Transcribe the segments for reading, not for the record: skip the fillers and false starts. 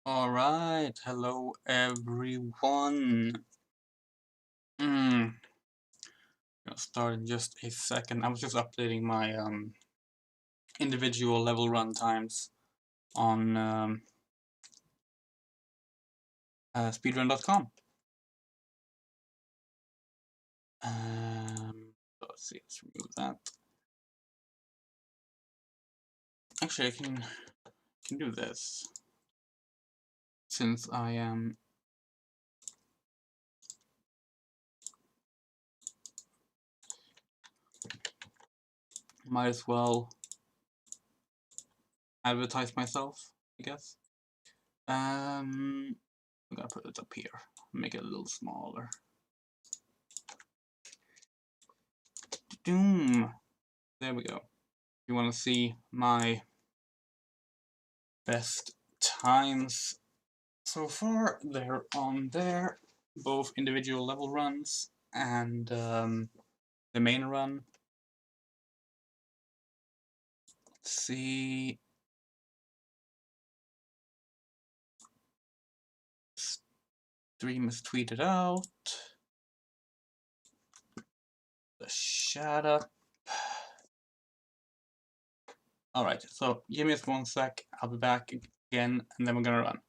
Alright, hello everyone. Gonna start in just a second. I was just updating my individual level run times on speedrun.com. Let's see, let's remove that. Actually, I can do this since I am might as well advertise myself, I guess. I'm gonna put it up here, make it a little smaller. Doom. There we go. If you want to see my best times so far, they're on there, both individual level runs and the main run. Let's see. Stream is tweeted out. Shut up. Alright, so give me just 1 sec, I'll be back again, and then we're gonna run.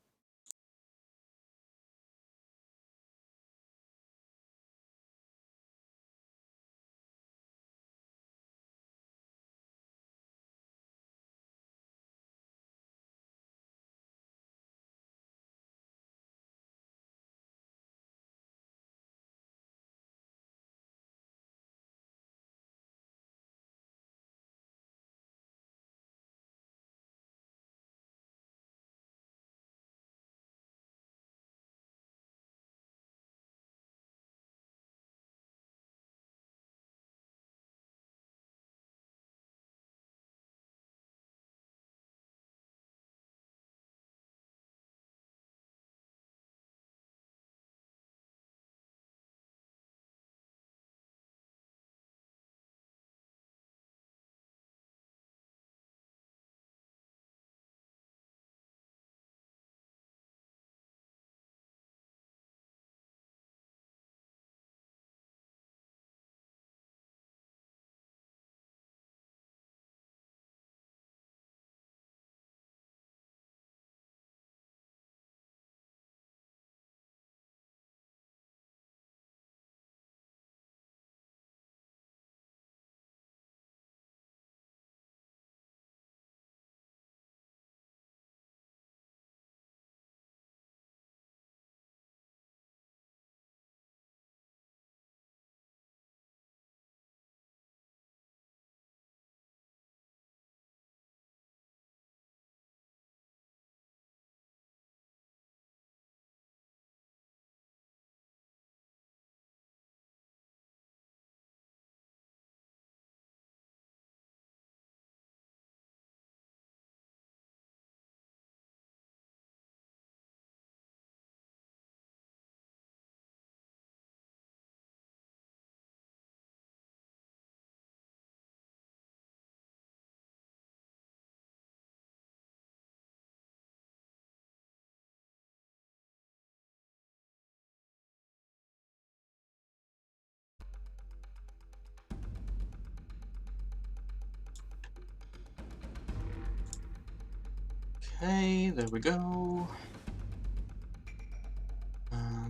Okay, there we go.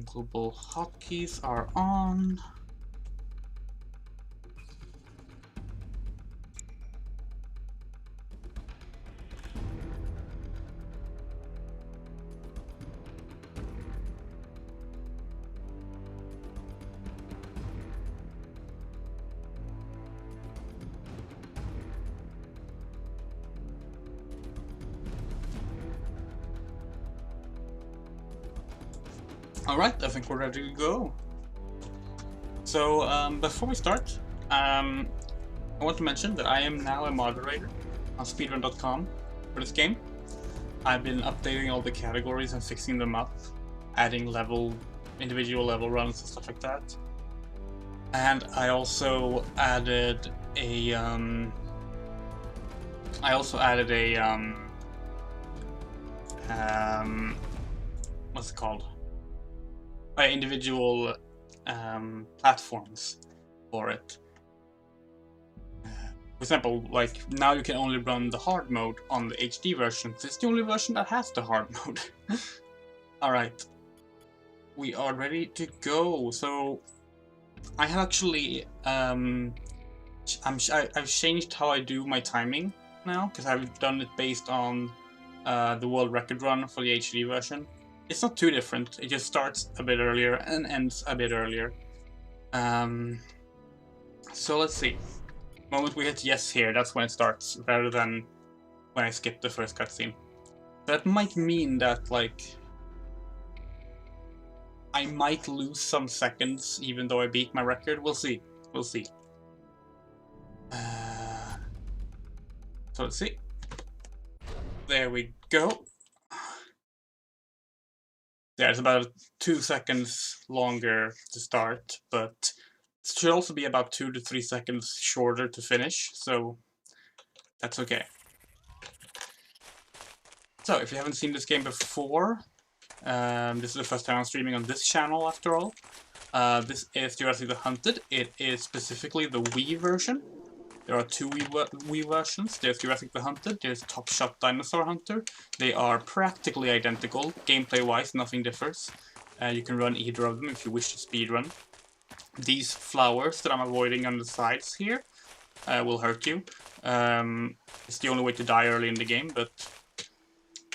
Global hotkeys are on. Alright, I think we're ready to go. So, before we start, I want to mention that I am now a moderator on speedrun.com for this game. I've been updating all the categories and fixing them up, adding individual level runs and stuff like that. And I also added a what's it called? Individual platforms for it. For example, like now you can only run the hard mode on the HD version. It's the only version that has the hard mode. Alright. We are ready to go. So I have actually I've changed how I do my timing now, because I've done it based on the world record run for the HD version. It's not too different, it just starts a bit earlier and ends a bit earlier. So let's see. The moment we hit yes here, that's when it starts, rather than when I skip the first cutscene. That might mean that, like, I might lose some seconds even though I beat my record. We'll see. We'll see. So let's see. There we go. Yeah, it's about 2 seconds longer to start, but it should also be about 2 to 3 seconds shorter to finish, so that's okay. So, if you haven't seen this game before, this is the first time I'm streaming on this channel after all. This is Jurassic the Hunted. It is specifically the Wii version. There are 2 Wii versions. There's Jurassic the Hunted, there's Top Shot Dinosaur Hunter. They are practically identical. Gameplay-wise, nothing differs. You can run either of them if you wish to speedrun. These flowers that I'm avoiding on the sides here will hurt you. It's the only way to die early in the game, but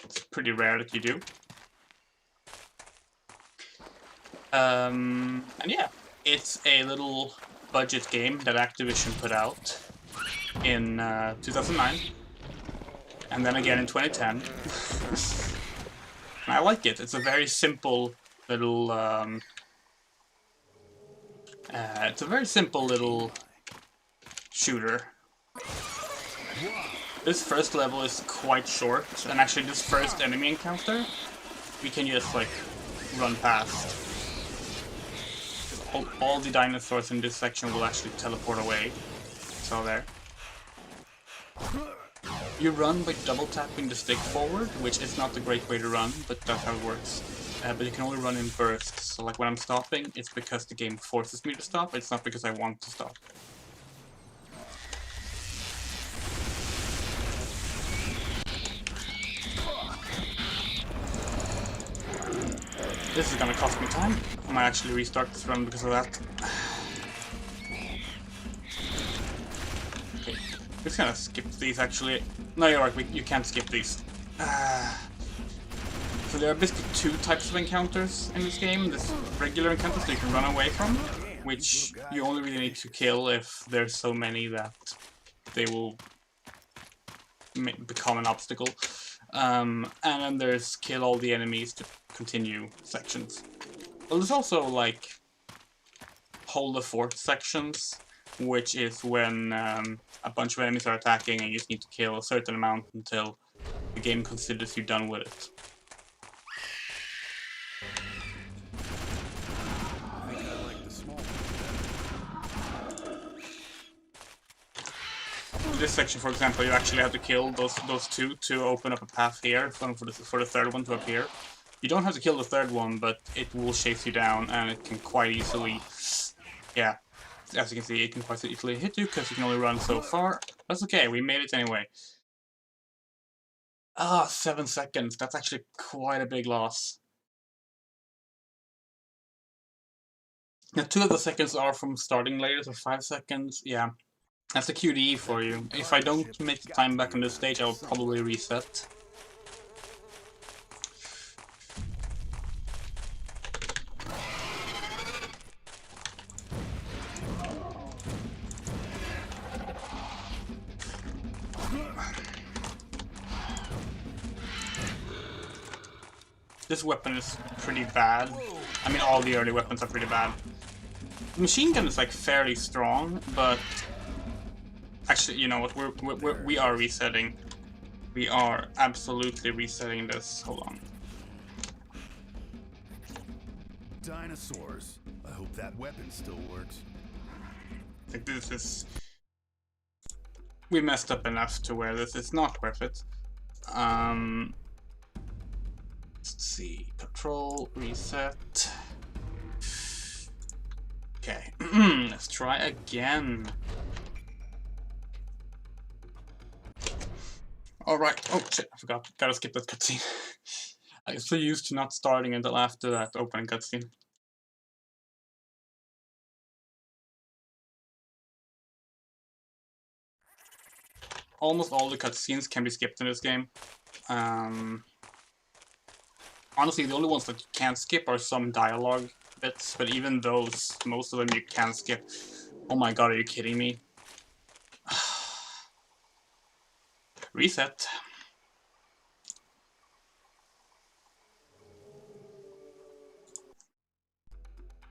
it's pretty rare that you do. And yeah, it's a little budget game that Activision put out in 2009, and then again in 2010. And I like it. It's a very simple little shooter. This first level is quite short, and actually this first enemy encounter we can just like run past. All the dinosaurs in this section will actually teleport away. So there. You run by double tapping the stick forward, which is not a great way to run, but that's how it works. But you can only run in bursts, so like when I'm stopping, it's because the game forces me to stop, it's not because I want to stop. This is gonna cost me time. I might actually restart this run because of that. Okay, just gonna skip these actually. No, you're right, you can't skip these. So there are basically 2 types of encounters in this game. There's regular encounters that you can run away from, which you only really need to kill if there's so many that they will become an obstacle. And then there's kill all the enemies to continue sections. Well, there's also like hold the fort sections, which is when a bunch of enemies are attacking and you just need to kill a certain amount until the game considers you done with it. This section, for example, you actually have to kill those 2 to open up a path here for the third one to appear. You don't have to kill the third one, but it will chase you down, and it can quite easily, yeah, as you can see, it can quite easily hit you because you can only run so far. That's okay, we made it anyway. 7 seconds. That's actually quite a big loss. Now, 2 of the seconds are from starting later, so 5 seconds, yeah. That's a QDE for you. If I don't make the time back on this stage, I will probably reset. This weapon is pretty bad. I mean, all the early weapons are pretty bad. The machine gun is like fairly strong, but actually, you know what? We are resetting. We are absolutely resetting this. Hold on. Dinosaurs. I hope that weapon still works. I think this is... We messed up enough to where this is not worth it. Let's see. Control, reset. Okay, let's try again. Alright. Oh shit, I forgot. Gotta skip that cutscene. I get so used to not starting until after that opening cutscene. Almost all the cutscenes can be skipped in this game. Honestly, the only ones that you can't skip are some dialogue bits, but even those, most of them you can skip. Oh my god, are you kidding me? Reset.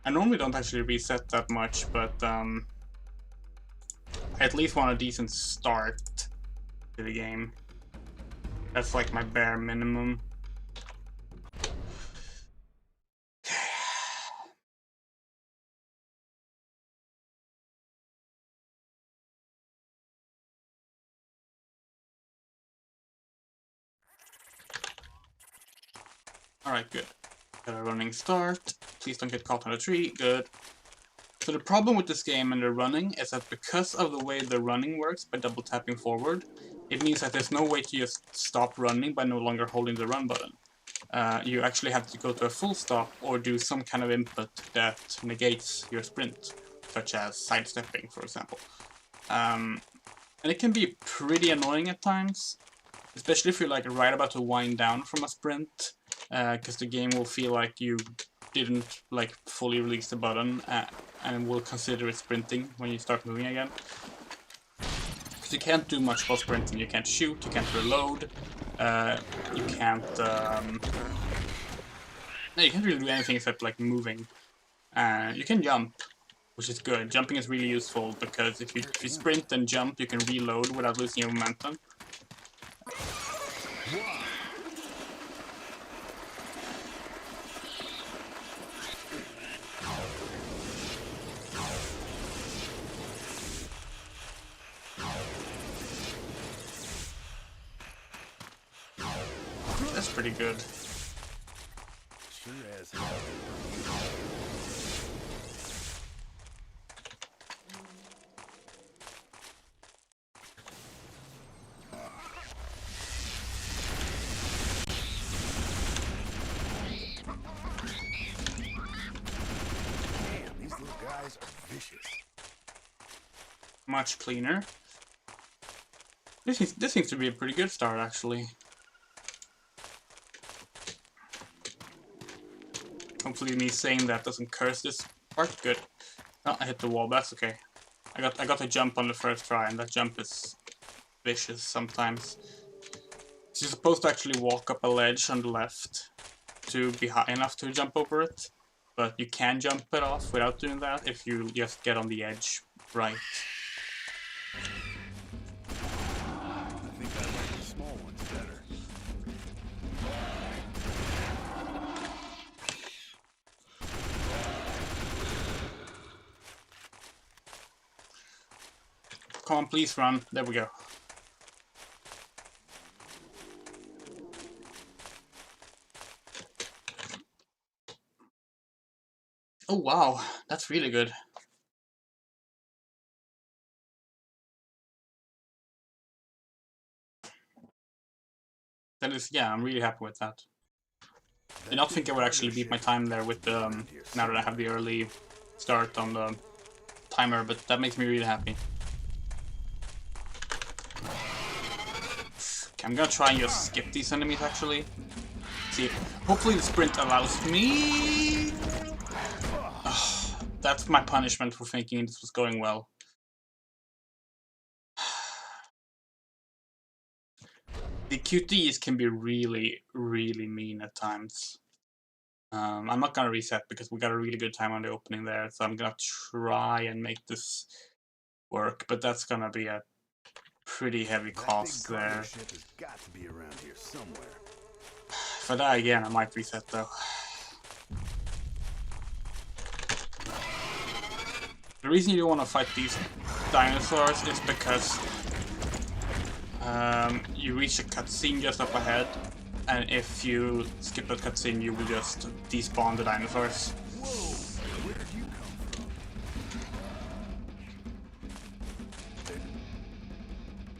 I normally don't actually reset that much, but I at least want a decent start to the game. That's like my bare minimum. Alright, good. Got a running start. Please don't get caught on a tree. Good. So the problem with this game and the running is that because of the way the running works by double tapping forward, it means that there's no way to just stop running by no longer holding the run button. You actually have to go to a full stop or do some kind of input that negates your sprint, such as sidestepping, for example. And it can be pretty annoying at times, especially if you're like right about to wind down from a sprint, because the game will feel like you didn't like fully release the button and will consider it sprinting when you start moving again. Because you can't do much while sprinting. You can't shoot, you can't reload, you can't no, you can't really do anything except like moving. You can jump, which is good. Jumping is really useful because if you sprint and jump, you can reload without losing your momentum. That's pretty good. Sure as Damn, these little guys are vicious. Much cleaner. This seems to be a pretty good start, actually. Hopefully me saying that doesn't curse this part. Good. Oh, I hit the wall, but that's okay. I got a jump on the first try, and that jump is vicious sometimes. So you're supposed to actually walk up a ledge on the left to be high enough to jump over it, but you can jump it off without doing that if you just get on the edge right. I think I like the small ones better. Come on, please run. There we go. Oh wow, that's really good. That is, yeah, I'm really happy with that. I did not think I would actually beat my time there with the, now that I have the early start on the timer, but that makes me really happy. Okay, I'm gonna try and just skip these enemies actually. See, hopefully the sprint allows me... Ugh, that's my punishment for thinking this was going well. The QTEs can be really, really mean at times. I'm not gonna reset because we got a really good time on the opening there, so I'm gonna try and make this work, but that's gonna be a pretty heavy cost there. Ship has got to be around here somewhere. If I die again, I might reset though. The reason you don't want to fight these dinosaurs is because you reach a cutscene just up ahead, and if you skip that cutscene, you will just despawn the dinosaurs. Whoa! Where did you come from?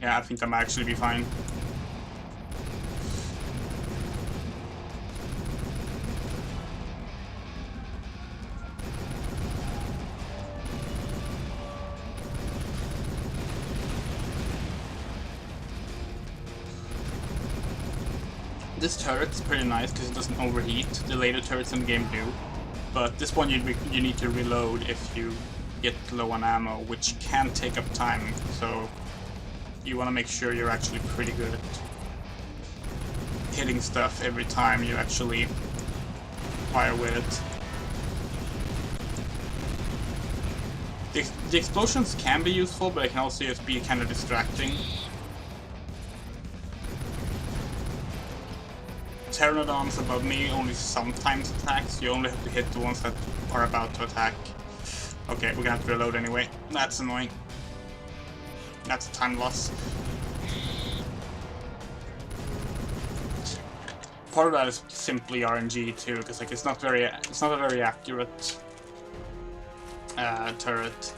Yeah, I think that might actually be fine. This turret's pretty nice because it doesn't overheat. The later turrets in the game do, but this one you need to reload if you get low on ammo, which can take up time. So you want to make sure you're actually pretty good at hitting stuff every time you actually fire with it. The explosions can be useful, but it can also just be kind of distracting. Pteranodons above me only sometimes attack, so you only have to hit the ones that are about to attack. Okay, we're gonna have to reload anyway. That's annoying. That's a time loss. Part of that is simply RNG too, because like it's not a very accurate turret.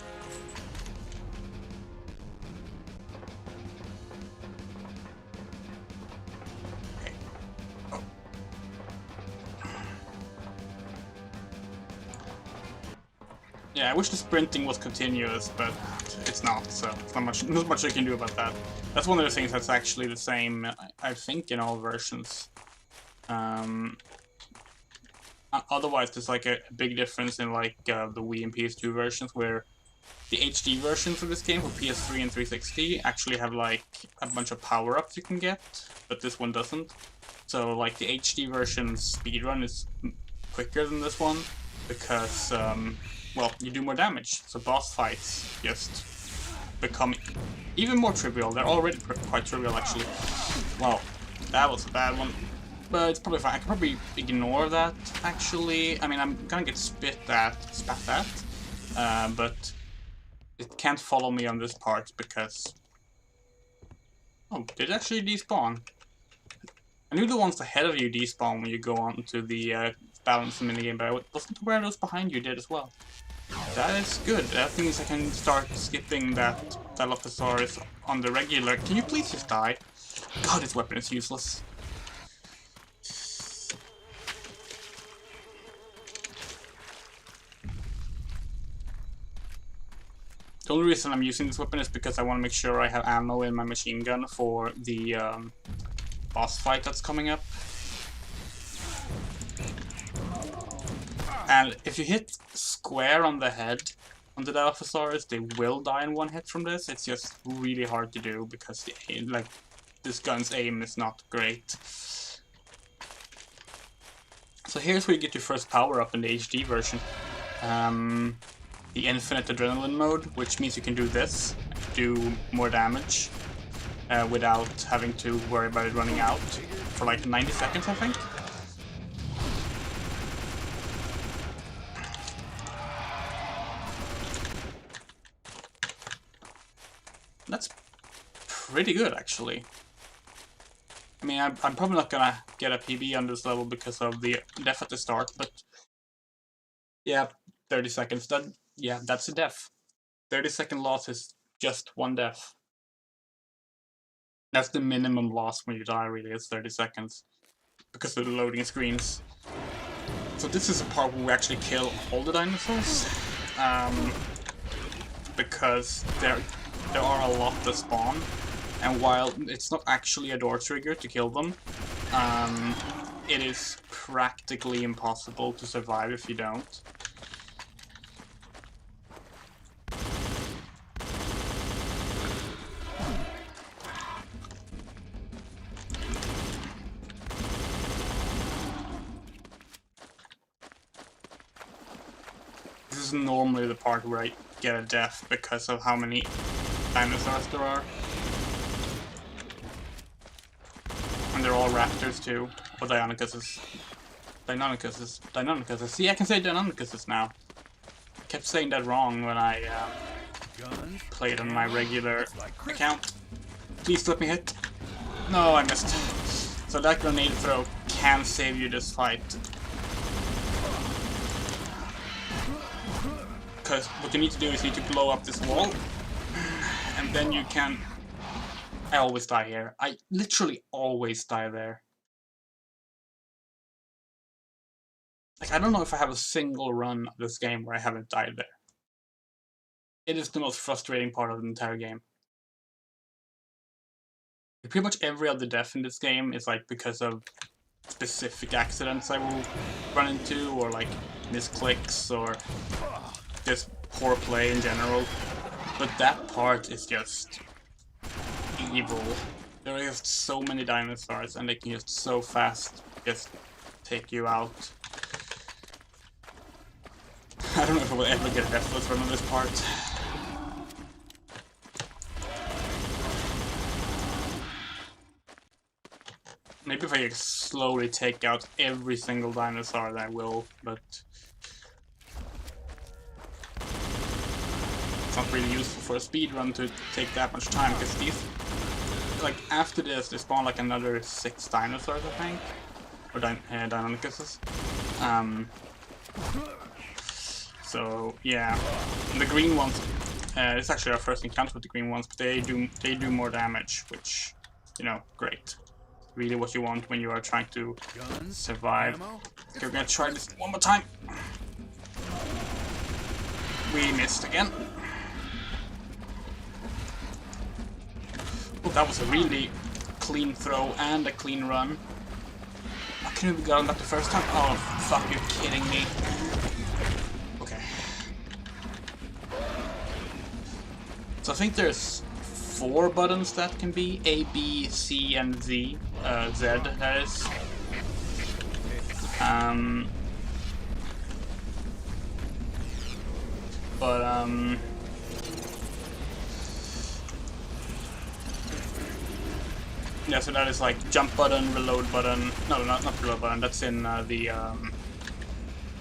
Yeah, I wish the sprinting was continuous, but it's not, so it's not much I can do about that. That's one of the things that's actually the same, I think, in all versions. Otherwise, there's like a big difference in like the Wii and PS2 versions, where the HD versions of this game for PS3 and 360 actually have like a bunch of power-ups you can get, but this one doesn't. So like the HD version speedrun is quicker than this one, because well, you do more damage, so boss fights just become even more trivial. They're already quite trivial, actually. Wow, that was a bad one. But it's probably fine. I can probably ignore that, actually. I mean, I'm gonna get spat at, but it can't follow me on this part because... Oh, did it actually despawn? I knew the ones ahead of you despawn when you go on to the balance minigame, but I wasn't aware those behind you did as well. That is good. That means I can start skipping that Dilophosaurus on the regular. Can you please just die? God, this weapon is useless. The only reason I'm using this weapon is because I want to make sure I have ammo in my machine gun for the boss fight that's coming up. And if you hit square on the head on the Dilophosaurus, they will die in one hit from this. It's just really hard to do because this gun's aim is not great. So here's where you get your first power up in the HD version. The infinite adrenaline mode, which means you can do this, do more damage without having to worry about it running out for like 90 seconds, I think. That's pretty good, actually. I mean, I'm probably not gonna get a PB on this level because of the death at the start, but yeah, 30 seconds. Yeah, that's a death. 30-second loss is just one death. That's the minimum loss when you die, really, is 30 seconds. Because of the loading screens. So this is a part where we actually kill all the dinosaurs. Because there are a lot that spawn. And while it's not actually a door trigger to kill them, it is practically impossible to survive if you don't. This is normally the part where I get a death because of how many dinosaurs there are. And they're all raptors too. Or Deinonychuses. Deinonychuses. See, I can say Deinonychuses now. I kept saying that wrong when I played on my regular account. Please let me hit. No, I missed. So that grenade throw can save you this fight. Because what you need to do is you need to blow up this wall, and then you can... I always die here. I literally always die there. Like, I don't know if I have a single run of this game where I haven't died there. It is the most frustrating part of the entire game. Pretty much every other death in this game is like because of specific accidents I will run into, or like misclicks, or just poor play in general. But that part is just evil. There are just so many dinosaurs, and they can just so fast just take you out. I don't know if I will ever get a deathless run on this part. Maybe if I slowly take out every single dinosaur, then I will, but it's not really useful for a speedrun to take that much time, because these, like, after this, they spawn like another 6 dinosaurs, I think, or Deinonychuses. So yeah, the green ones. It's actually our first encounter with the green ones, but they do more damage, which, you know, great. Really what you want when you are trying to survive. Okay, we're gonna try this one more time. We missed again. Oh, that was a really clean throw and a clean run. I couldn't have gotten that the first time. Oh, fuck, you're kidding me. Okay. So I think there's 4 buttons that can be A, B, C, and Z. Z, that is. Yeah, so that is like jump button, reload button. No, not reload button. That's in the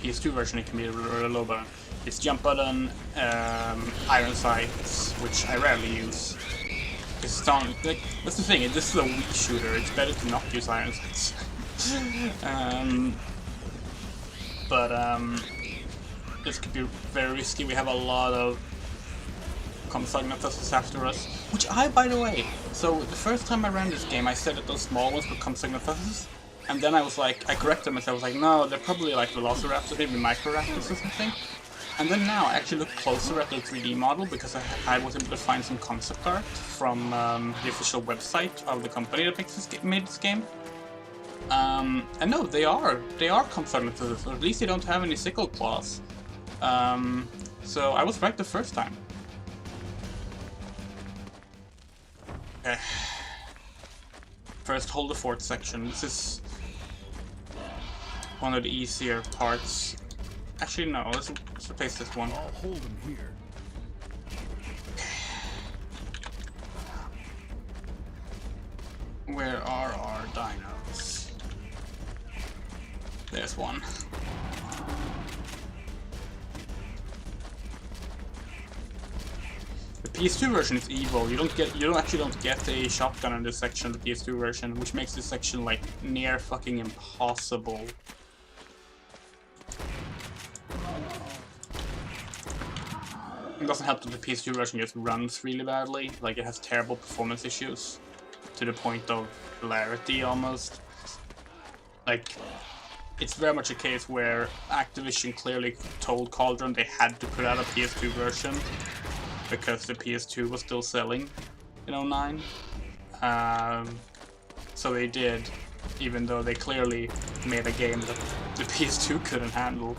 PS2 version. It can be a reload button. It's jump button, iron sights, which I rarely use. It's on, like, that's the thing. This is a weak shooter. It's better to not use iron sights. This could be very risky. We have a lot of Compsognathus after us, which by the way, so the first time I ran this game, I said that those small ones were Compsognathus, and then I was like, I corrected myself. I was like, no, they're probably like Velociraptors, maybe Microraptors or something. And then now I actually looked closer at the 3D model, because I was able to find some concept art from the official website of the company that made this game. And no, they are Compsognathus, or at least they don't have any sickle claws. So I was right the first time. Okay. First, hold the fort section. This is one of the easier parts. Actually, no. Let's replace this one. I'll hold him here. Where are our dinos? There's one. The PS2 version is evil. You actually don't get a shotgun in this section of the PS2 version, which makes this section like near fucking impossible. It doesn't help that the PS2 version just runs really badly. Like, it has terrible performance issues to the point of hilarity almost. Like, it's very much a case where Activision clearly told Cauldron they had to put out a PS2 version because the PS2 was still selling in 09. So they did, even though they clearly made a game that the PS2 couldn't handle.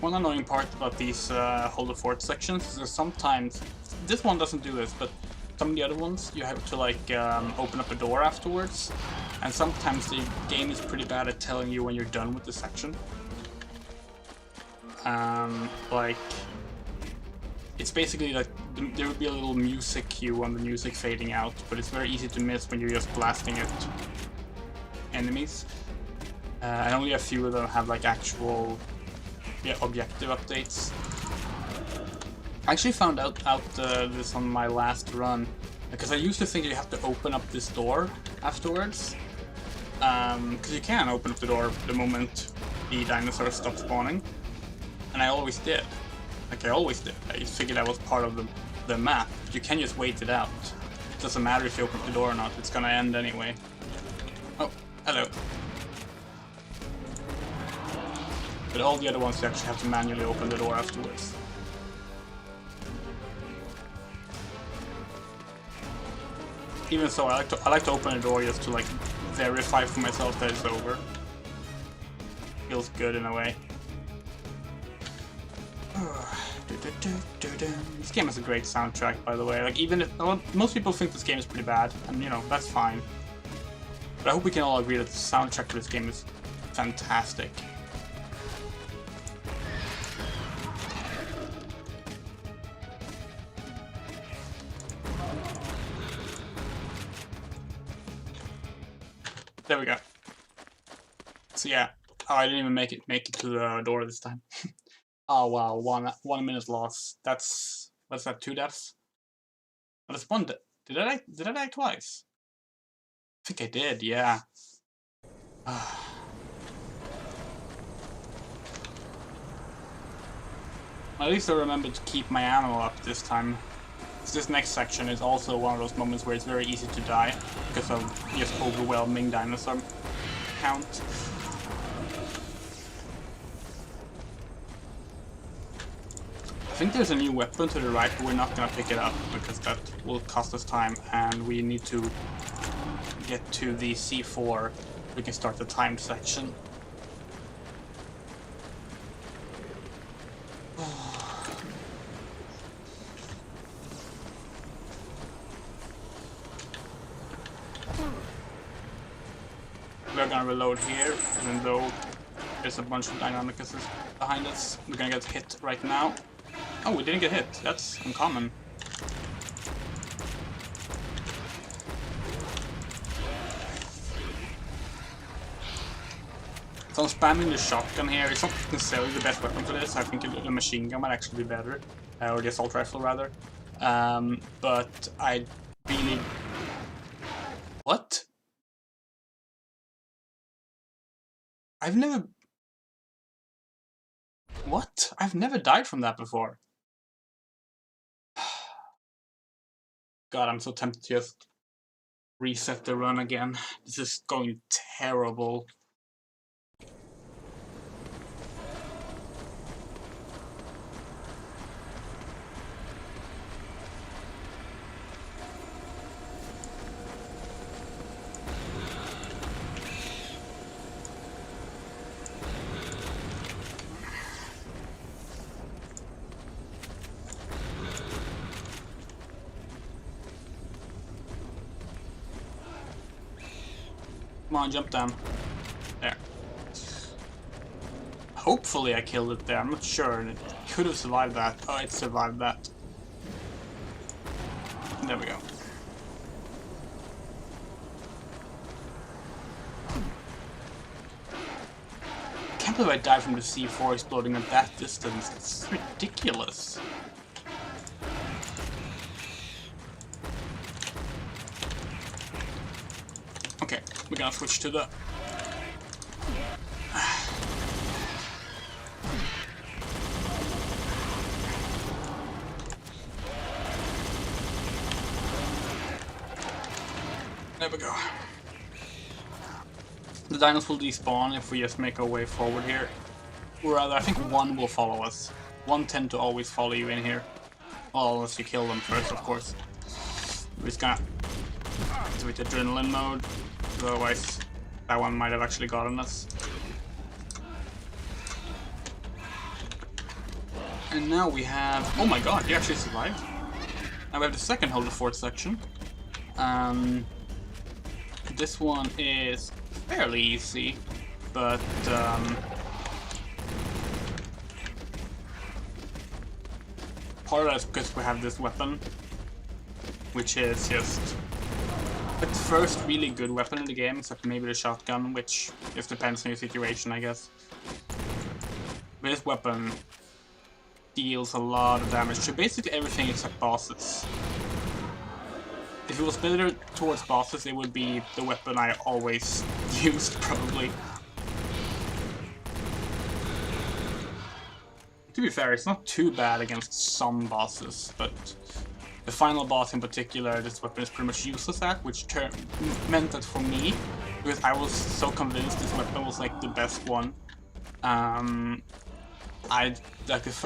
One annoying part about these hold the fort sections is that sometimes, this one doesn't do this, but some of the other ones, you have to like open up a door afterwards, and sometimes the game is pretty bad at telling you when you're done with the section. Like, it's basically like there would be a little music cue on the music fading out, but it's very easy to miss when you're just blasting at enemies. And only a few of them have like actual objective updates. I actually found out this on my last run, because I used to think you have to open up this door afterwards, because you can open up the door the moment the dinosaurs stop spawning, and I always did. Like, I always did. I figured that was part of the map, but you can just wait it out. It doesn't matter if you open up the door or not, it's gonna end anyway. Oh, hello. But all the other ones you actually have to manually open the door afterwards. Even so, I like to open a door just to like verify for myself that it's over. Feels good in a way. This game has a great soundtrack, by the way. Like, even if most people think this game is pretty bad, and you know, that's fine. But I hope we can all agree that the soundtrack for this game is fantastic. There we go. So yeah, oh, I didn't even make it to the door this time. Oh wow, 1 minute loss. What's that? 2 deaths? Oh, that's 1 death. Did I die twice? I think I did. Yeah. At least I remembered to keep my ammo up this time. This next section is also one of those moments where it's very easy to die because of just overwhelming dinosaur count. I think there's a new weapon to the right, but we're not gonna pick it up because that will cost us time, and we need to get to the C4. We can start the timed section. We're gonna reload here, even though there's a bunch of dynamicus behind us. We're gonna get hit right now. Oh, we didn't get hit. That's uncommon. So I'm spamming the shotgun here. It's not necessarily the best weapon for this. I think the machine gun might actually be better. Or the assault rifle, rather. But I really... What? I've never... What? I've never died from that before. God, I'm so tempted to just reset the run again. This is going terrible. Come on, jump down. There. Hopefully I killed it there. I'm not sure. It could have survived that. Oh, it survived that. There we go. I can't believe I died from the C4 exploding at that distance. It's ridiculous. Okay, we're gonna switch to the... There we go. The dinos will despawn if we just make our way forward here. Or rather, I think one will follow us. One tend to always follow you in here. Well, unless you kill them first, of course. We're just gonna switch to adrenaline mode. Otherwise, that one might have actually gotten us. And now we have... Oh my god, you actually survived? Now we have the second Hold the Fort section. This one is fairly easy, but part of that is because we have this weapon, which is just the first really good weapon in the game, except maybe the shotgun, which just depends on your situation, I guess. But this weapon deals a lot of damage to basically everything except bosses. If it was better towards bosses, it would be the weapon I always used, probably. To be fair, it's not too bad against some bosses, but the final boss in particular, this weapon is pretty much useless at, which meant that for me, because I was so convinced this weapon was like the best one,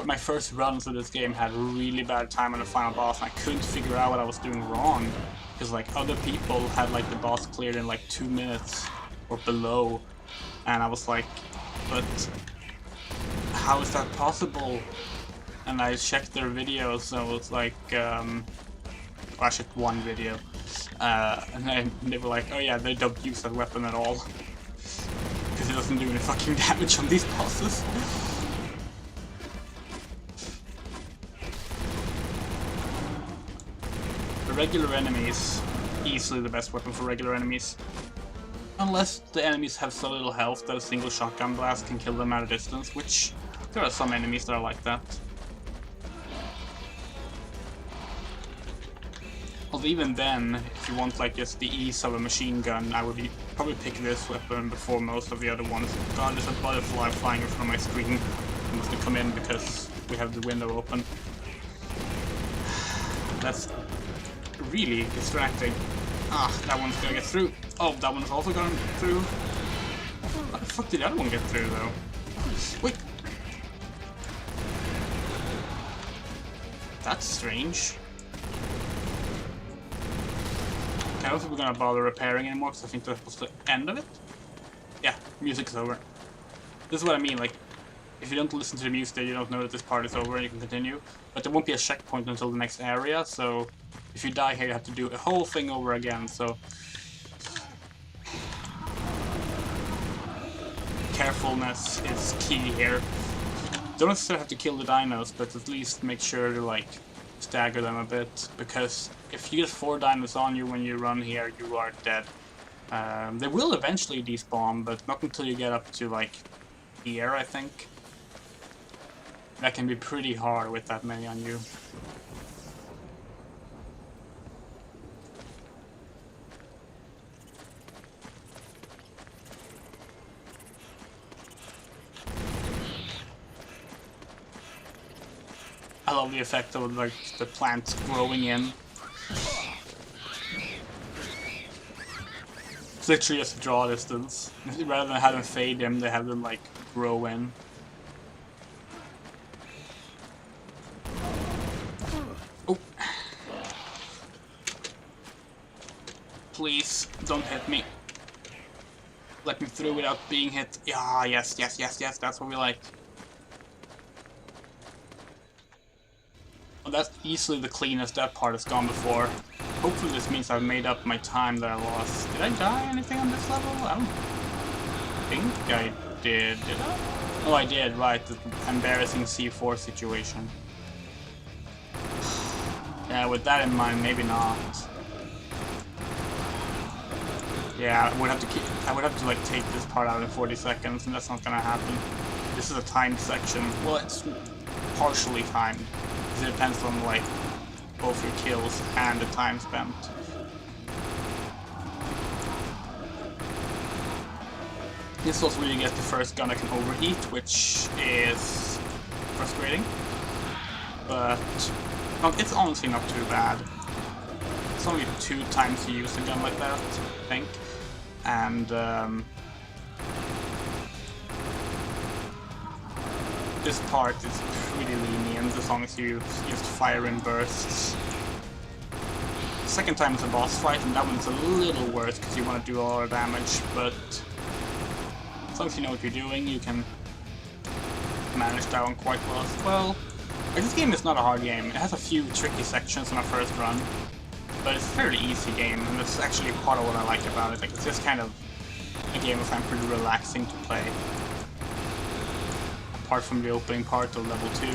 my first runs of this game had a really bad time on the final boss, and I couldn't figure out what I was doing wrong, because like other people had like the boss cleared in like 2 minutes or below, and I was like, but how is that possible? And I checked their videos, and it was like, well, I checked one video, and they were like, oh yeah, they don't use that weapon at all, because it doesn't do any fucking damage on these bosses. The regular enemies, easily the best weapon for regular enemies. Unless the enemies have so little health that a single shotgun blast can kill them at a distance, which there are some enemies that are like that. Although even then, if you want like just the ease of a machine gun, I would probably pick this weapon before most of the other ones. God, there's a butterfly flying in front of my screen. I must come in because we have the window open. That's really distracting. Ah, that one's gonna get through. Oh, that one's also going through. How the fuck did the other one get through, though? Wait. That's strange. I don't think we're gonna bother repairing anymore, because I think that was the end of it. Yeah, music's over. This is what I mean, like, if you don't listen to the music, you don't know that this part is over and you can continue. But there won't be a checkpoint until the next area, so if you die here, you have to do a whole thing over again, so carefulness is key here. Don't necessarily have to kill the dinos, but at least make sure to like stagger them a bit, because if you get 4 dinos on you when you run here, you are dead. They will eventually despawn, but not until you get up to like here, I think. That can be pretty hard with that many on you. I love the effect of like the plants growing in. It's literally just a draw distance. Rather than have them fade in, they have them like grow in. Oh. Please, don't hit me. Let me through without being hit. Yeah, yes, yes, yes, yes, that's what we like. Well, that's easily the cleanest that part has gone before. Hopefully this means I've made up my time that I lost. Did I die anything on this level? I don't think I did I? Oh, I did, right. The embarrassing C4 situation. Yeah, with that in mind, maybe not. Yeah, I would have to like take this part out in 40 seconds, and that's not gonna happen. This is a timed section. Well, it's partially timed. It depends on like both your kills and the time spent. This is also where you get the first gun that can overheat, which is frustrating. But it's honestly not too bad. It's only 2 times you use a gun like that, I think. And this part is pretty lenient as long as you just fire in bursts. The second time is a boss fight, and that one's a little worse because you want to do a lot of damage, but as long as you know what you're doing, you can manage that one quite well as well. Like, this game is not a hard game. It has a few tricky sections on a first run, but it's a fairly easy game, and that's actually part of what I like about it. Like, it's just kind of a game I find pretty relaxing to play. Apart from the opening part of level 2.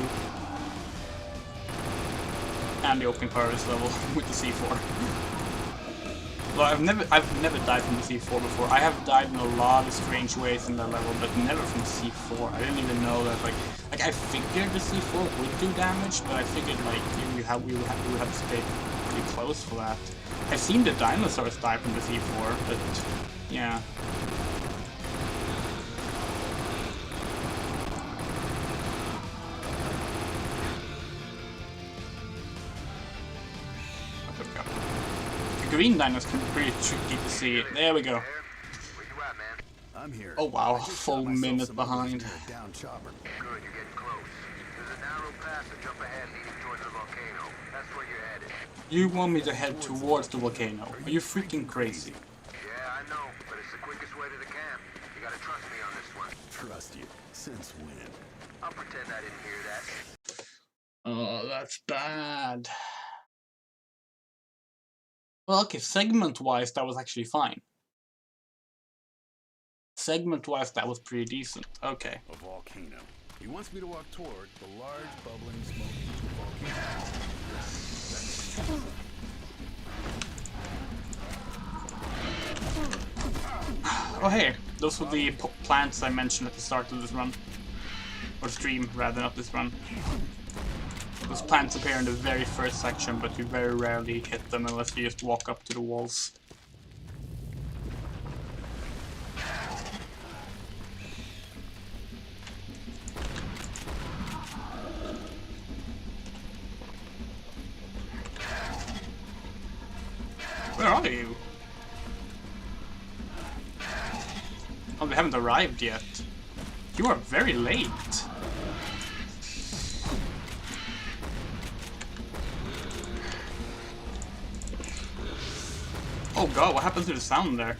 And the opening part of this level with the C4. Well, I've never died from the C4 before. I have died in a lot of strange ways in that level, but never from C4. I didn't even know that, like I figured the C4 would do damage, but I figured like we would have to stay pretty close for that. I've seen the dinosaurs die from the C4, but yeah. Green dinos can be pretty tricky to see. There we go. I'm here. Oh wow, full minute behind. Down chopper. Good, you're getting close. There's a narrow passage up ahead leading towards the volcano. That's where you're headed. You want me to head towards the volcano? Are you freaking crazy? Yeah, I know, but it's the quickest way to the camp. You gotta trust me on this one. Trust you. Since when? I'll pretend I didn't hear that. Oh, that's bad. Well, okay, segment-wise, that was actually fine. Segment-wise, that was pretty decent. Okay. A volcano. He wants me to walk toward the large, bubbling, smoking volcano. Oh, hey, those were the plants I mentioned at the start of this run. Or stream, rather, not this run. Those plants appear in the very first section, but you very rarely hit them unless you just walk up to the walls. Where are you? Oh, they haven't arrived yet. You are very late. Oh god, what happened to the sound there?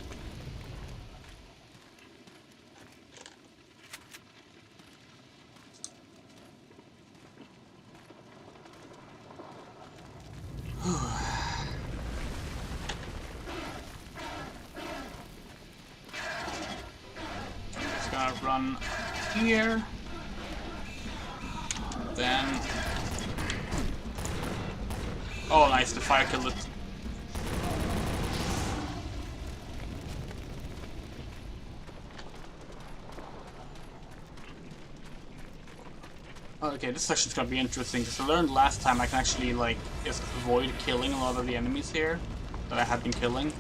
Just gonna run here. Then... Oh nice, the fire killed it. Okay, this section's gonna be interesting because I learned last time I can actually like just avoid killing a lot of the enemies here that I have been killing.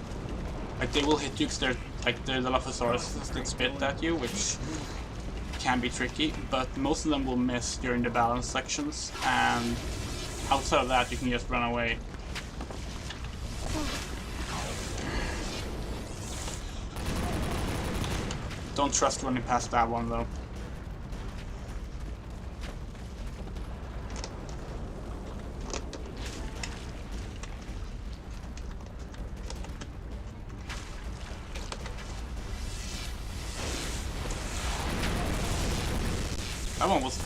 Like they will hit you because they're the Dilophosaurus that spit at you, which can be tricky, but most of them will miss during the balance sections, and outside of that you can just run away. Don't trust running past that one though. That one was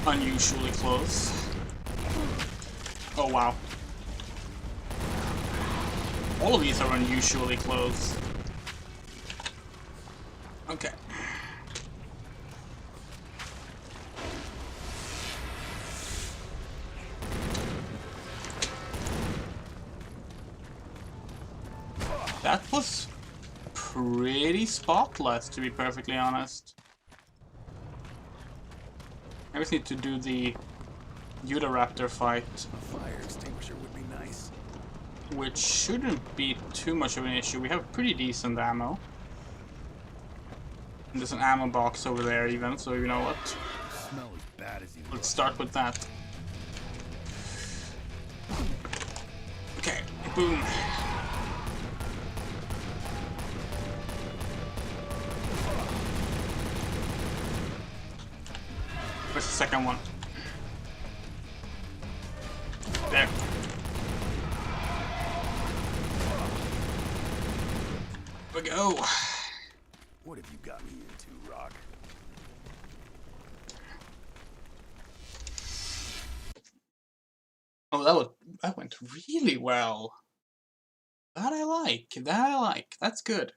unusually close. Oh wow. All of these are unusually close. Okay. That was pretty spotless, to be perfectly honest. I just need to do the Utahraptor fight. A fire extinguisher would be nice. Which shouldn't be too much of an issue. We have pretty decent ammo. And there's an ammo box over there even, so you know what? Smell as bad as you. Let's start with that. Okay, boom. Where's the second one? There. Here we go. What have you got me into, Rock? Oh, that went really well. That I like. That I like. That's good.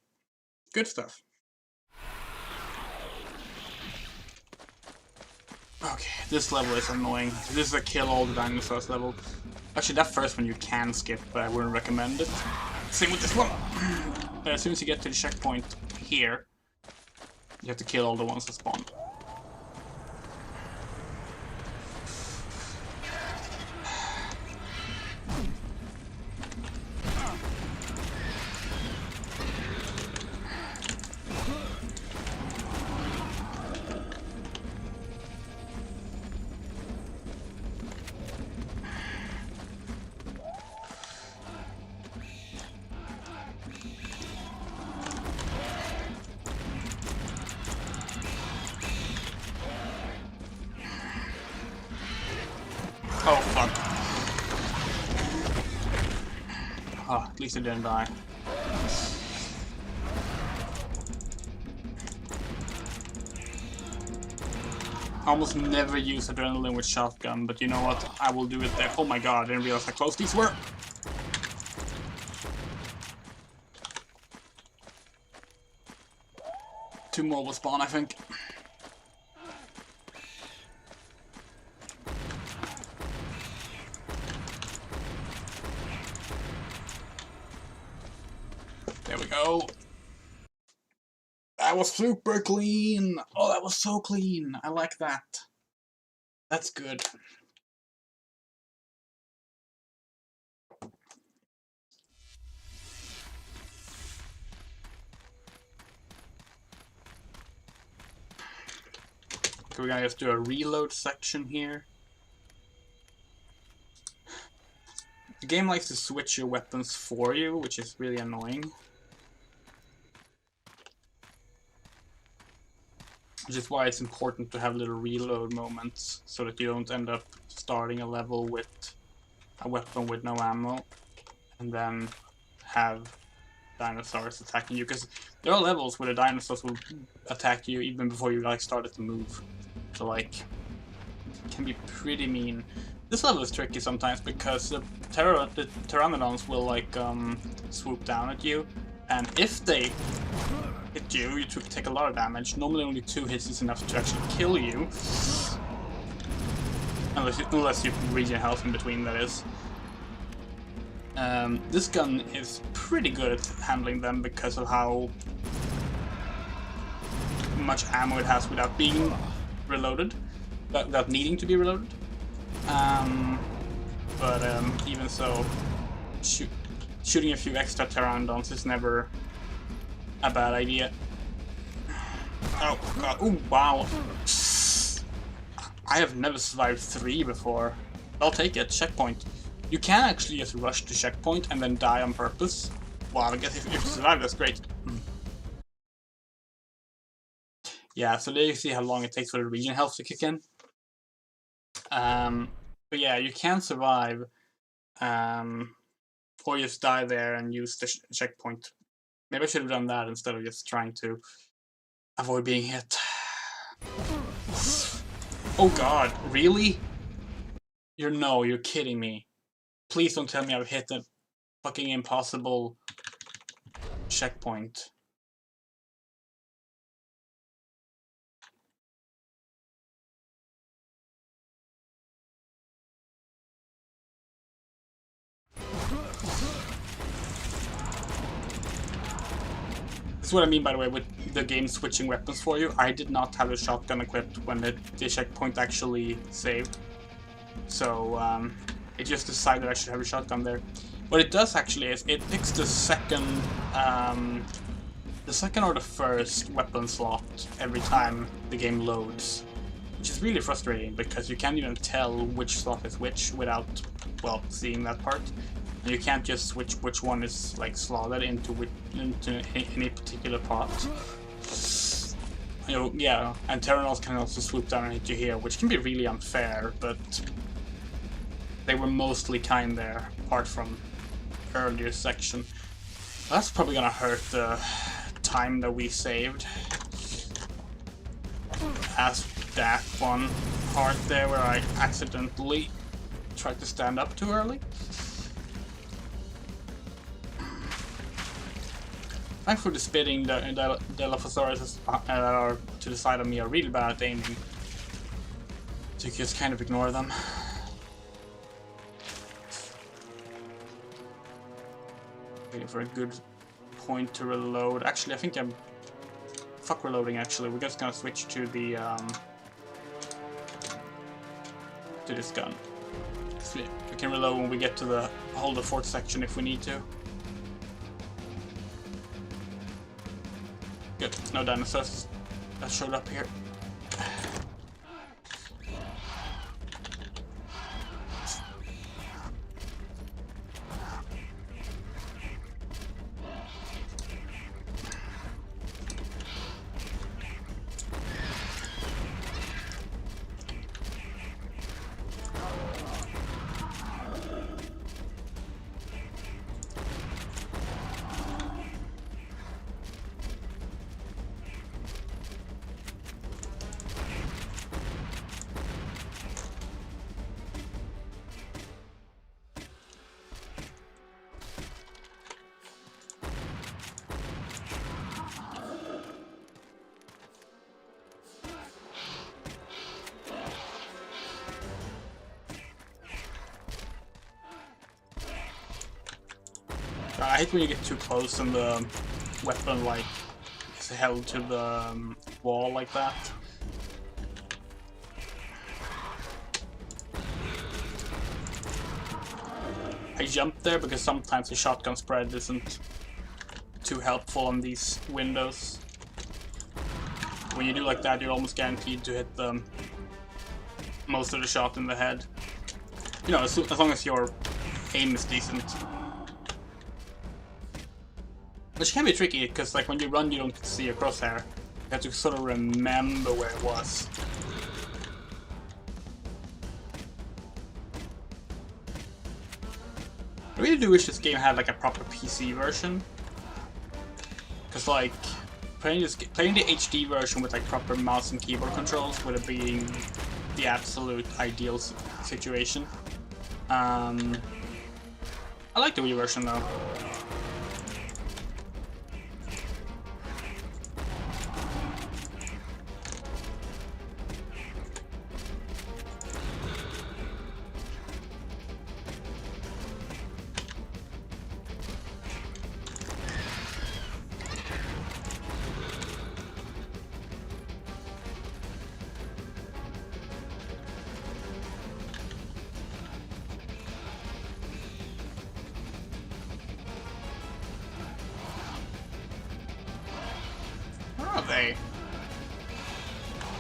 Good stuff. Okay, this level is annoying. This is a kill all the dinosaurs level. Actually, that first one you can skip, but I wouldn't recommend it. Same with this one. As soon as you get to the checkpoint here, you have to kill all the ones that spawn. Oh, fuck. Oh, at least it didn't die. I almost never use adrenaline with shotgun, but you know what? I will do it there. Oh my god, I didn't realize how close these were. Two more will spawn, I think. There we go. That was super clean. Oh, that was so clean. I like that. That's good. Okay, we're gonna just do a reload section here. The game likes to switch your weapons for you, which is really annoying. Which is why it's important to have little reload moments, so that you don't end up starting a level with a weapon with no ammo, and then have dinosaurs attacking you. Because there are levels where the dinosaurs will attack you even before you like started to move. So like, it can be pretty mean. This level is tricky sometimes because the pteranodons will like swoop down at you, and if they hit you, you take a lot of damage. Normally only 2 hits is enough to actually kill you. Unless you regen health in between, that is. This gun is pretty good at handling them because of how much ammo it has without being reloaded, without needing to be reloaded. Even so, shooting a few extra pteranodons is never a bad idea. Oh god, oh wow. I have never survived 3 before. I'll take it, checkpoint. You can actually just rush to checkpoint and then die on purpose. Well, I guess if you survive, that's great. Yeah, so there you see how long it takes for the regen health to kick in. But yeah, you can survive, or just die there and use the checkpoint. Maybe I should have done that instead of just trying to avoid being hit. Oh god, really? You're kidding me. Please don't tell me I've hit a fucking impossible checkpoint. That's what I mean, by the way, with the game switching weapons for you. I did not have a shotgun equipped when the checkpoint actually saved. So, it just decided I should have a shotgun there. What it does actually is, it picks the second or the first weapon slot every time the game loads. Which is really frustrating, because you can't even tell which slot is which without, well, seeing that part. And you can't just switch which one is like slotted into any particular part. You know, yeah, and pteranodons can also swoop down and hit you here, which can be really unfair, but they were mostly kind there, apart from earlier section. That's probably gonna hurt the time that we saved. As that one part there where I accidentally tried to stand up too early. Thankfully, the spitting the Dilophosaurus are to the side of me are really bad at aiming, so you can just kind of ignore them. Waiting for a good point to reload. Actually, I think I'm... Fuck reloading, actually. We're just gonna switch to the, to this gun. So we can reload when we get to the hold the fort section if we need to. Good, no dinosaurs that showed up here. I hate when you get too close and the weapon like is held to the wall like that. I jumped there because sometimes the shotgun spread isn't too helpful on these windows. When you do like that, you're almost guaranteed to hit most of the shot in the head. You know, as long as your aim is decent. Which can be tricky, because like when you run you don't see a crosshair. You have to sort of remember where it was. I really do wish this game had like a proper PC version. Because like, playing the HD version with like proper mouse and keyboard controls would have been the absolute ideal situation. I like the Wii version though.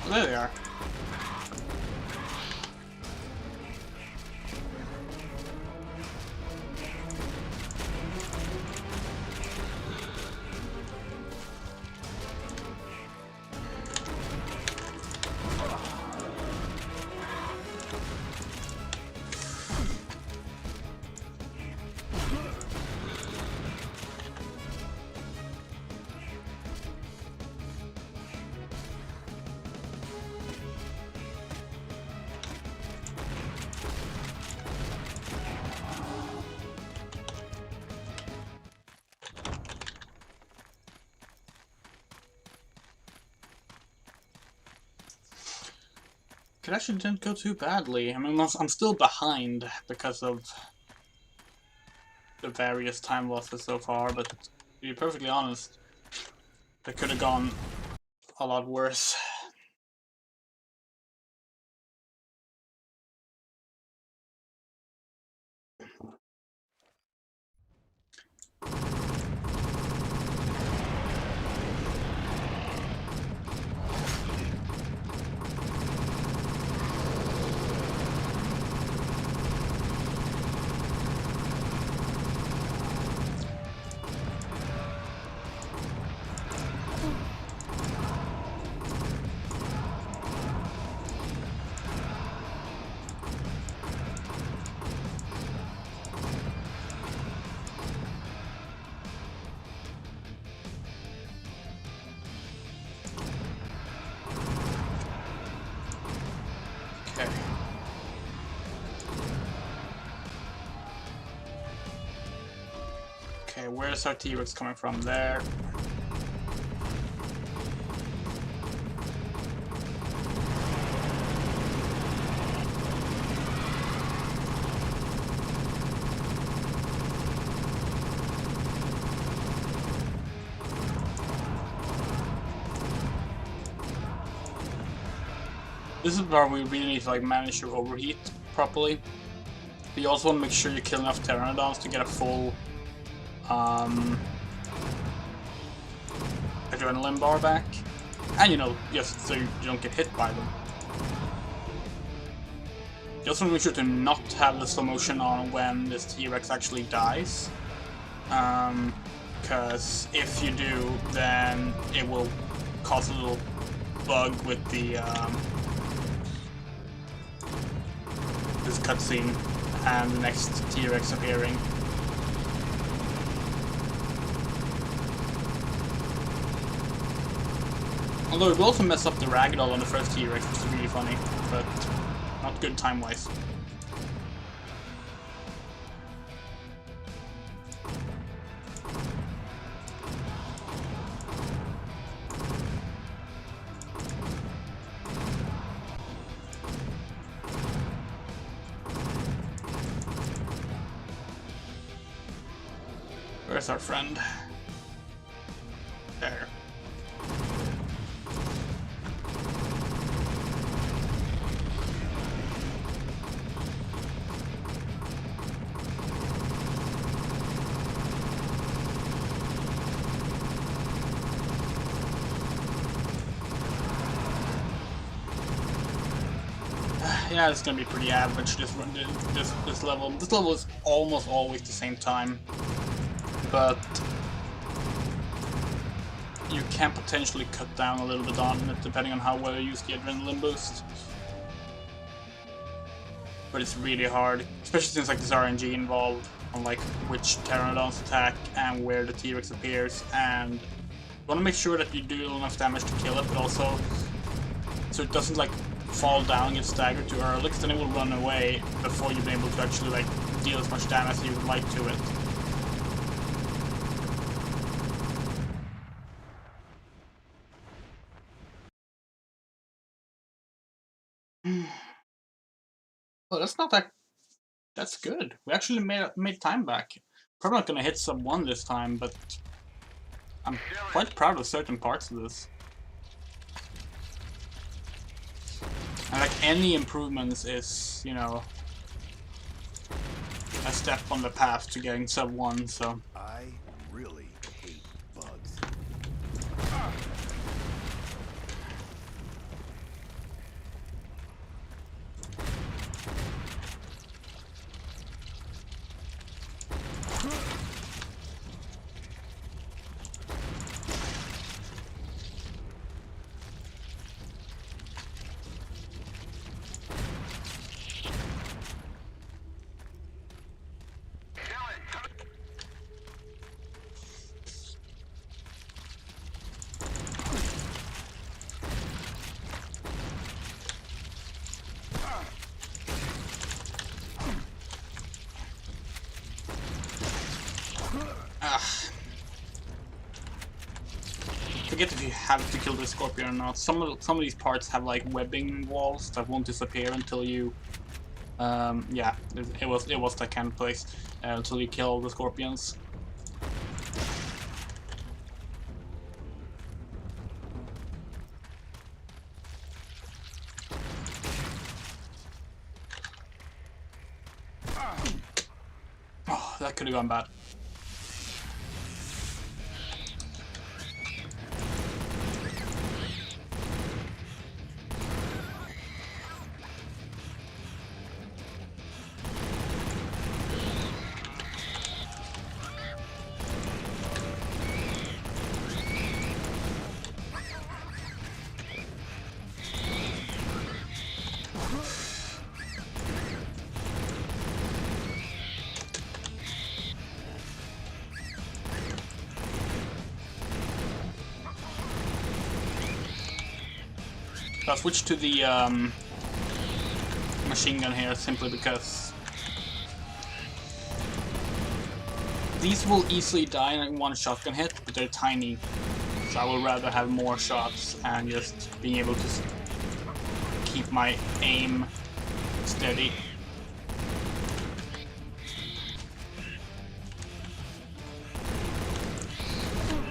There they are. It actually didn't go too badly. I mean, I'm still behind because of the various time losses so far, but to be perfectly honest, it could have gone a lot worse. where's our T-Rex coming from? There. This is where we really need to like manage your overheat properly. But you also want to make sure you kill enough pteranodons to get a full adrenaline bar back. And you know, just so you don't get hit by them. You also want to make sure to not have the slow motion on when this T-Rex actually dies. Because if you do, then it will cause a little bug with the this cutscene and the next T-Rex appearing. Although it will also mess up the ragdoll on the first T-Rex, which is really funny, but not good time-wise. Where's our friend? There. Yeah, it's gonna be pretty average. This level. This level is almost always the same time, but you can potentially cut down a little bit on it depending on how well you use the adrenaline boost. But it's really hard, especially since like there's RNG involved on like which pteranodons attack and where the T-Rex appears, and you want to make sure that you do enough damage to kill it, but also so it doesn't like fall down and get staggered too early, because then it will run away before you've been able to actually like deal as much damage as you would like to it. Well, that's not that. That's good. We actually made time back. Probably not gonna hit sub 1 this time, but I'm quite proud of certain parts of this. And like any improvements is, you know, a step on the path to getting sub 1, so. I really hate bugs. Forget if you have to kill the scorpion or not. Some of these parts have like webbing walls that won't disappear until you, yeah, it was that kind of place until you kill the scorpions. Oh, that could have gone bad. I'll switch to the machine gun here simply because these will easily die in one shotgun hit, but they're tiny. So I would rather have more shots and just being able to keep my aim steady.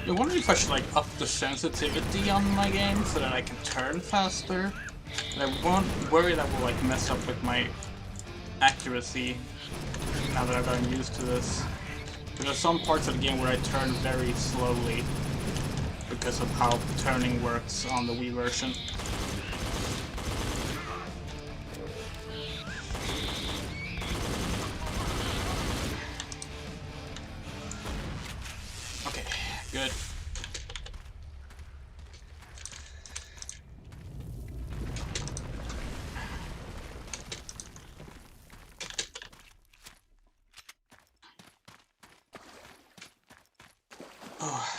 I wonder if I should like up the sensitivity on my game so that I can turn faster. But I won't worry that will like mess up with my accuracy now that I've gotten used to this. There are some parts of the game where I turn very slowly because of how turning works on the Wii version. Okay, good. Oh.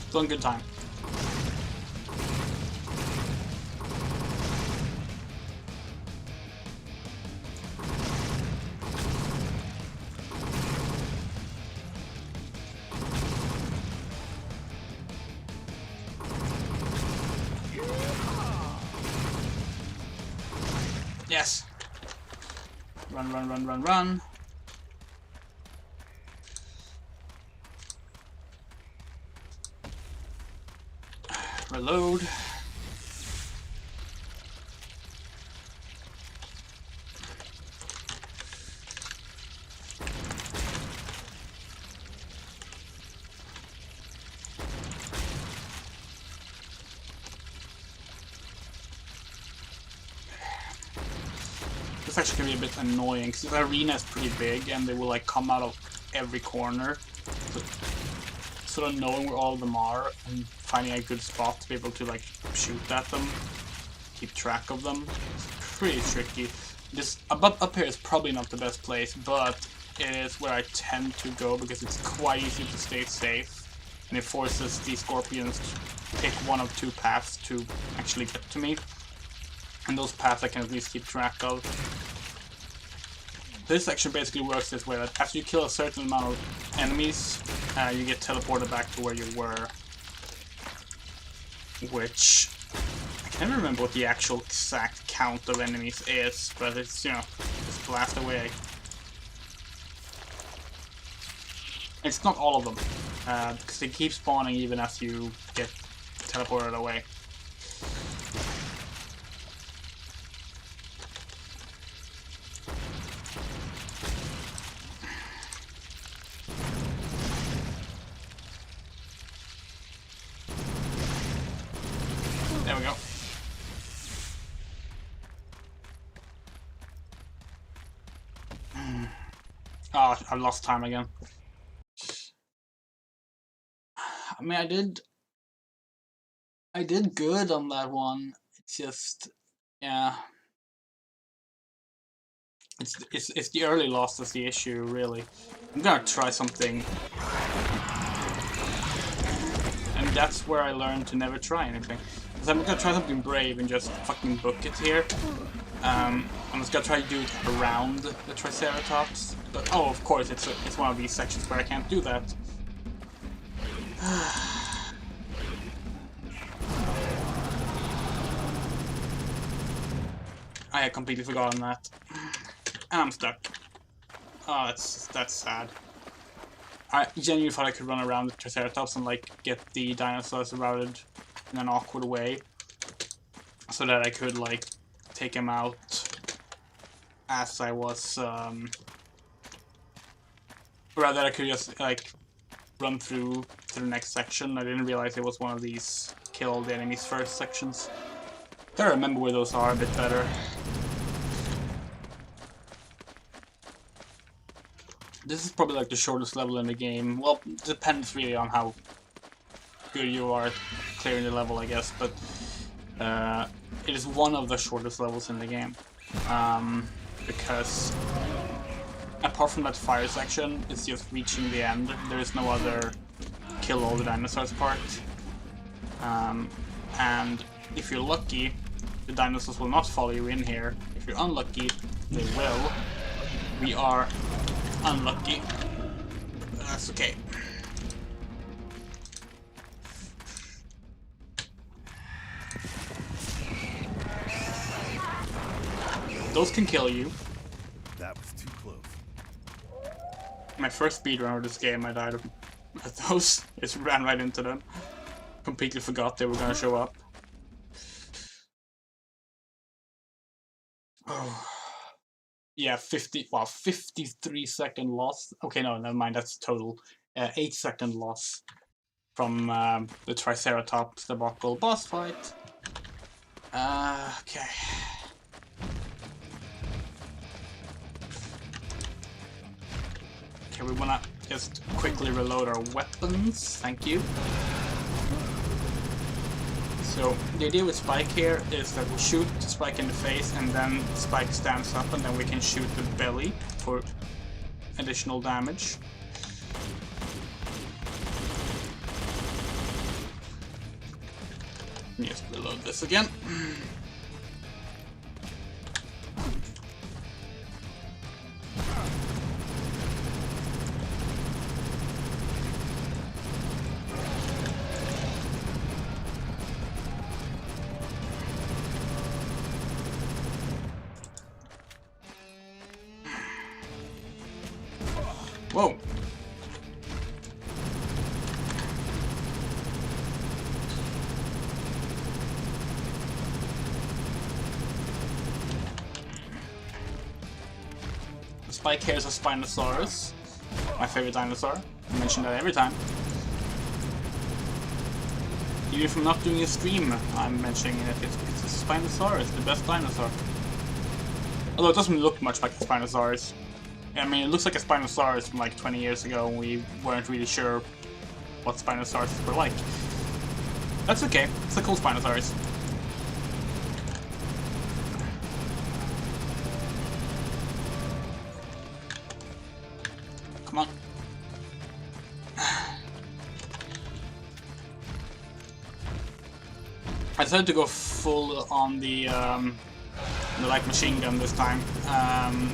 Still in good time. Yes. Run, run, run, run, run. Reload. This actually can be a bit annoying because the arena is pretty big and they will like come out of every corner. So sort of knowing where all of them are and finding a good spot to be able to like shoot at them, keep track of them, it's pretty tricky. This up here is probably not the best place, but it is where I tend to go because it's quite easy to stay safe, and it forces these scorpions to pick one of two paths to actually get to me, and those paths I can at least keep track of. This section basically works this way, that after you kill a certain amount of enemies, you get teleported back to where you were. Which, I can't remember what the actual exact count of enemies is, but it's, you know, just blast away. It's not all of them, because they keep spawning even as you get teleported away. There we go. Oh, I lost time again. I mean, I did good on that one. It's just, yeah. It's the early loss that's the issue, really. I'm gonna try something. And that's where I learned to never try anything. Because I'm gonna try something brave and just fucking book it here. I'm just gonna try to do it around the Triceratops. But, oh, of course, it's one of these sections where I can't do that. I had completely forgotten that. And I'm stuck. Oh, that's sad. I genuinely thought I could run around the Triceratops and like get the dinosaurs routed in an awkward way, so that I could like take him out as I was, rather I could just like run through to the next section. I didn't realize it was one of these kill all the enemies first sections. Gotta remember where those are a bit better. This is probably like the shortest level in the game. Well, it depends really on how good you are at clearing the level, I guess, but it is one of the shortest levels in the game. Because apart from that fire section, it's just reaching the end. There is no other kill all the dinosaurs part. And if you're lucky, the dinosaurs will not follow you in here. If you're unlucky, they will. We are unlucky. That's okay. Those can kill you. That was too close. My first speedrun of this game, I died at those. Just ran right into them. Completely forgot they were gonna show up. Oh. Yeah, 53-second loss. Okay, no, never mind, that's total. 8-second loss from the Triceratops debacle boss fight. Okay. Okay, we wanna just quickly reload our weapons. Thank you. So the idea with Spike here is that we shoot Spike in the face and then Spike stands up and then we can shoot the belly for additional damage. Just reload this again. Whoa! The Spike here is a Spinosaurus, my favorite dinosaur. I mention that every time. Even if I'm not doing a stream, I'm mentioning it. It's a Spinosaurus, the best dinosaur. Although it doesn't look much like a Spinosaurus. I mean, it looks like a Spinosaurus from like 20 years ago when we weren't really sure what Spinosauruses were like. That's okay, it's a cool Spinosaurus. Come on. I decided to go full on the light machine gun this time.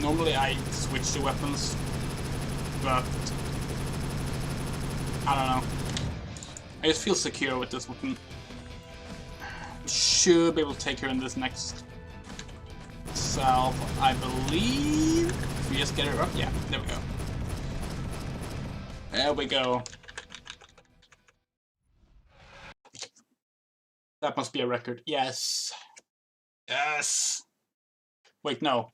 Normally I switch the weapons, but I don't know. I just feel secure with this weapon. Should be able to take her in this next salve, I believe. If we just get her up, yeah, there we go. There we go. That must be a record. Yes. Yes. Wait, no.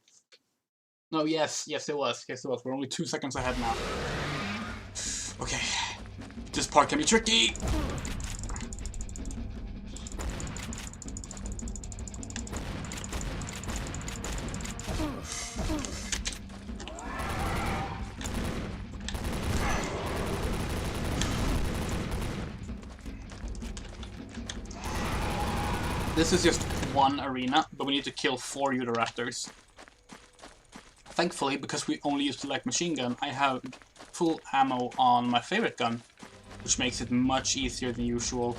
No, yes. Yes, it was. Yes, it was. We're only 2 seconds ahead now. Okay. This part can be tricky. This is just one arena, but we need to kill 4 Utahraptors. Thankfully, because we only used the light machine gun, I have full ammo on my favorite gun, which makes it much easier than usual.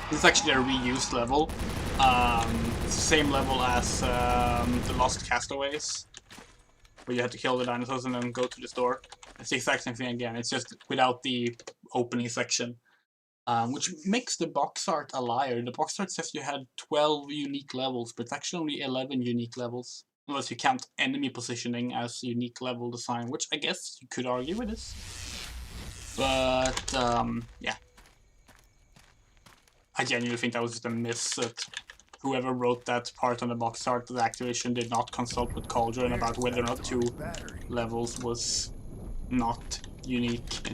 This is actually a reused level. It's the same level as the Lost Castaways. where you had to kill the dinosaurs and then go to the store. It's the exact same thing again. It's just without the opening section, which makes the box art a liar. The box art says you had 12 unique levels, but it's actually only 11 unique levels. Unless you count enemy positioning as unique level design, which I guess you could argue with this. But, yeah. I genuinely think that was just a miss that whoever wrote that part on the box art that Activision did not consult with Cauldron about whether or not 2 levels was not unique.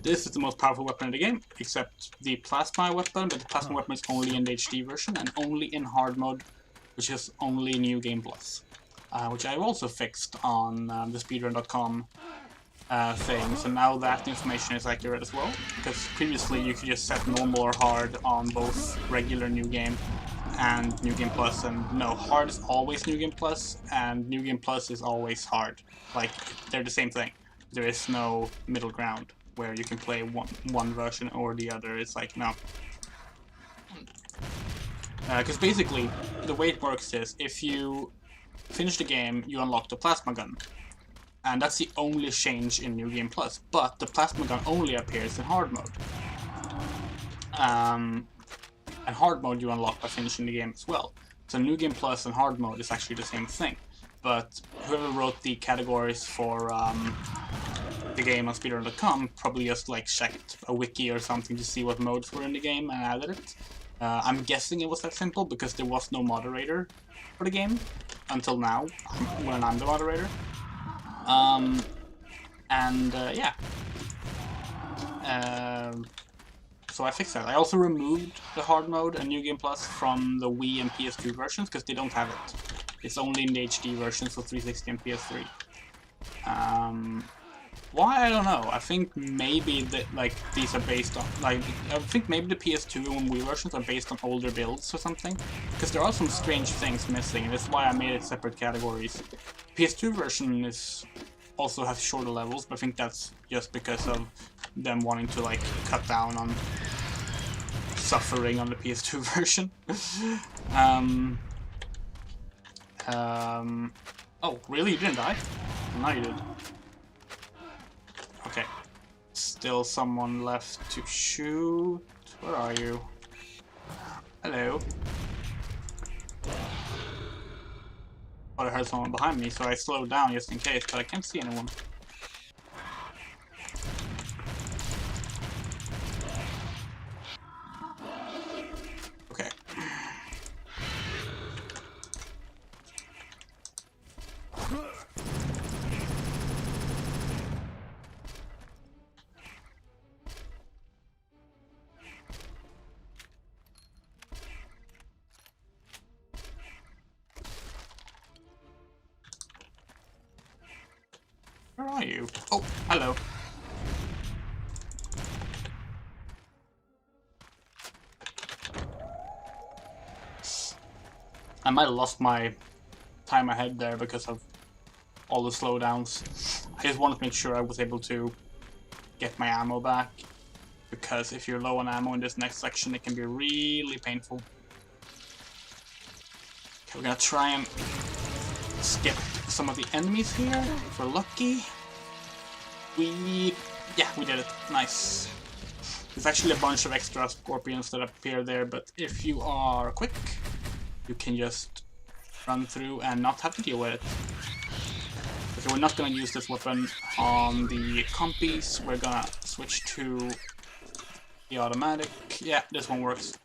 This is the most powerful weapon in the game, except the plasma weapon, but the plasma weapon is only in the HD version and only in hard mode, which is only New Game Plus, which I've also fixed on the speedrun.com thing, so now that information is accurate as well, because previously you could just set normal or hard on both regular New Game and New Game Plus, and no, hard is always New Game Plus, and New Game Plus is always hard. Like, they're the same thing. There is no middle ground where you can play one version or the other. It's like, no. Because basically, the way it works is, if you finish the game, you unlock the plasma gun. And that's the only change in New Game Plus, but the plasma gun only appears in hard mode. And hard mode you unlock by finishing the game as well. So New Game Plus and hard mode is actually the same thing. But whoever wrote the categories for the game on speedrun.com probably just like checked a wiki or something to see what modes were in the game and added it. I'm guessing it was that simple because there was no moderator for the game until now, when I'm the moderator. Yeah. So I fixed that. I also removed the hard mode and New Game Plus from the Wii and PS2 versions because they don't have it. It's only in the HD versions for 360 and PS3. Why? I don't know. I think maybe that these are based on I think maybe the PS2 and Wii versions are based on older builds or something. Because there are some strange things missing, and that's why I made it separate categories. PS2 version also has shorter levels, but I think that's just because of them wanting to cut down on suffering on the PS2 version. Oh, really? You didn't die? No, you did. Okay. Still someone left to shoot. Where are you? Hello. Oh, I heard someone behind me, so I slowed down just in case, but I can't see anyone. Okay. Where are you? Oh, hello. I might have lost my time ahead there because of all the slowdowns. I just wanted to make sure I was able to get my ammo back, because if you're low on ammo in this next section, it can be really painful. Okay, we're gonna try and skip some of the enemies here, if we're lucky. Yeah, we did it. Nice. There's actually a bunch of extra scorpions that appear there, but if you are quick, you can just run through and not have to deal with it. Okay, we're not gonna use this weapon on the compies. We're gonna switch to the automatic. Yeah, this one works.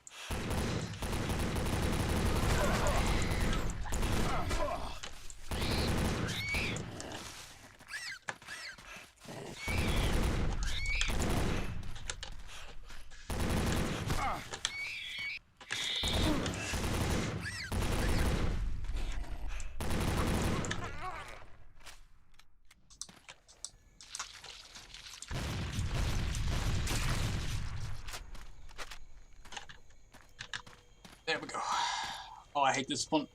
There we go. Oh, I hate this one.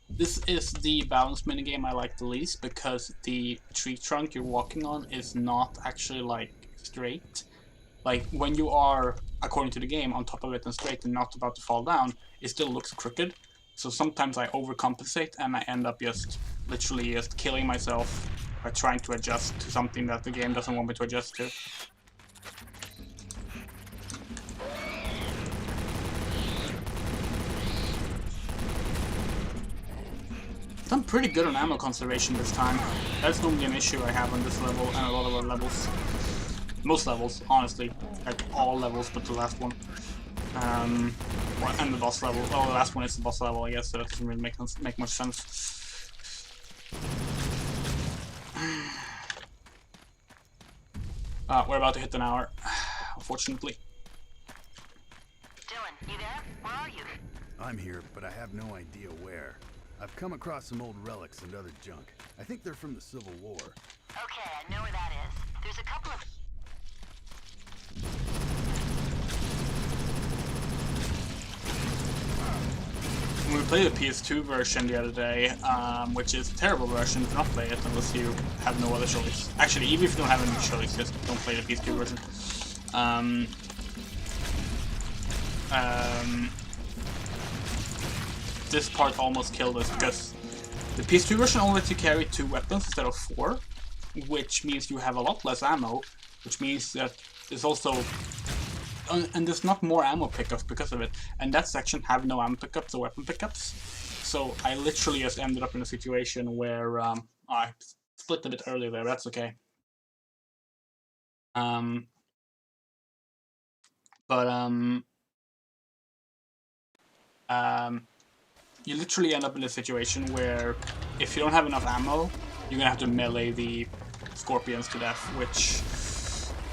This is the balance minigame I like the least, because the tree trunk you're walking on is not actually straight. Like when you are, according to the game, on top of it and straight and not about to fall down, it still looks crooked. So sometimes I overcompensate and I end up literally just killing myself by trying to adjust to something that the game doesn't want me to adjust to. I'm pretty good on ammo conservation this time. That's normally an issue I have on this level and a lot of other levels. Most levels, honestly. Like all levels but the last one. And the boss level. Well, the last one is the boss level, I guess, so that doesn't really make much sense. We're about to hit an hour, unfortunately. Dylan, you there? Where are you? I'm here, but I have no idea where. I've come across some old relics and other junk. I think they're from the Civil War. Okay, I know where that is. There's a couple of... We played the PS2 version the other day, which is a terrible version. Do not play it unless you have no other choice. Actually, even if you don't have any choice, just don't play the PS2 version. This part almost killed us because the PS2 version only lets you carry 2 weapons instead of 4, which means you have a lot less ammo, which means that there's also... and there's not more ammo pickups because of it, and that section have no ammo pickups or weapon pickups. So I literally just ended up in a situation where I split a bit earlier there, but that's okay. You literally end up in a situation where if you don't have enough ammo, you're gonna have to melee the scorpions to death, which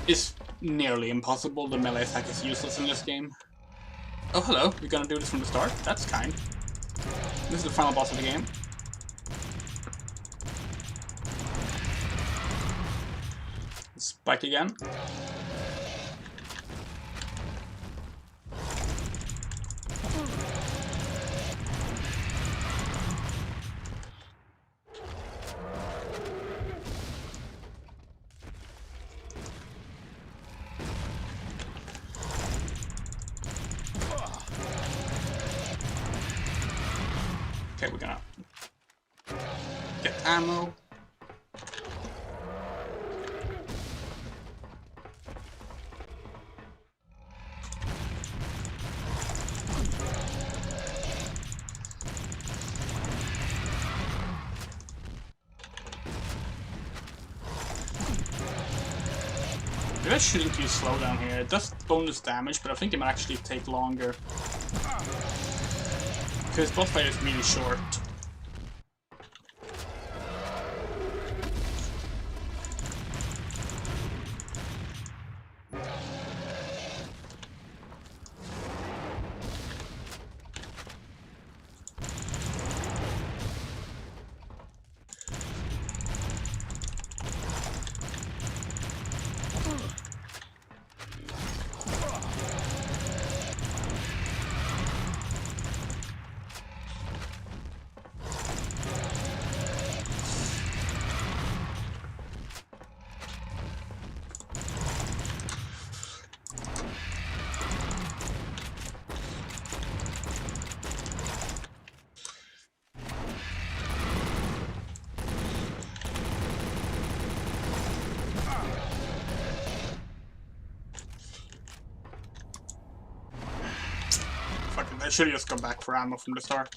is nearly impossible. The melee attack is useless in this game. Oh, hello. You're gonna do this from the start? That's kind. This is the final boss of the game. Spike again. Okay, we're gonna get ammo. Maybe I shouldn't use slowdown here. It does bonus damage, but I think it might actually take longer. Because boss fight is really short. I should have just gone back for ammo from the start.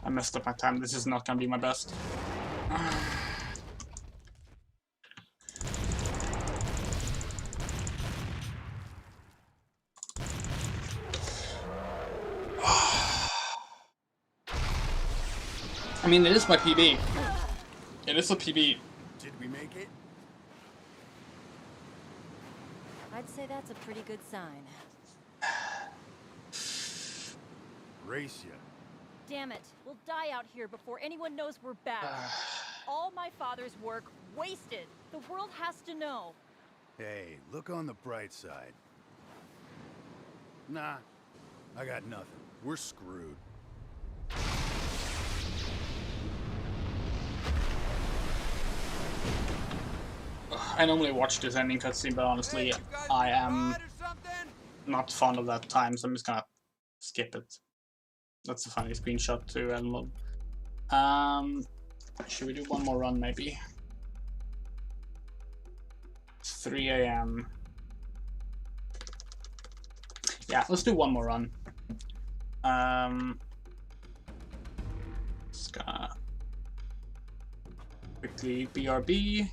I messed up my time. This is not gonna be my best. I mean, it is my PB. It is a PB. Did we make it? I'd say that's a pretty good sign. Race ya. Damn it, we'll die out here before anyone knows we're back. All my father's work wasted. The world has to know. Hey, look on the bright side. Nah, I got nothing. We're screwed. I normally watch this ending cutscene, but honestly, I am not fond of that time, so I'm just gonna skip it. That's a funny screenshot to Elmo. Should we do one more run maybe? 3 a.m. Yeah, let's do one more run. Just gonna quickly BRB.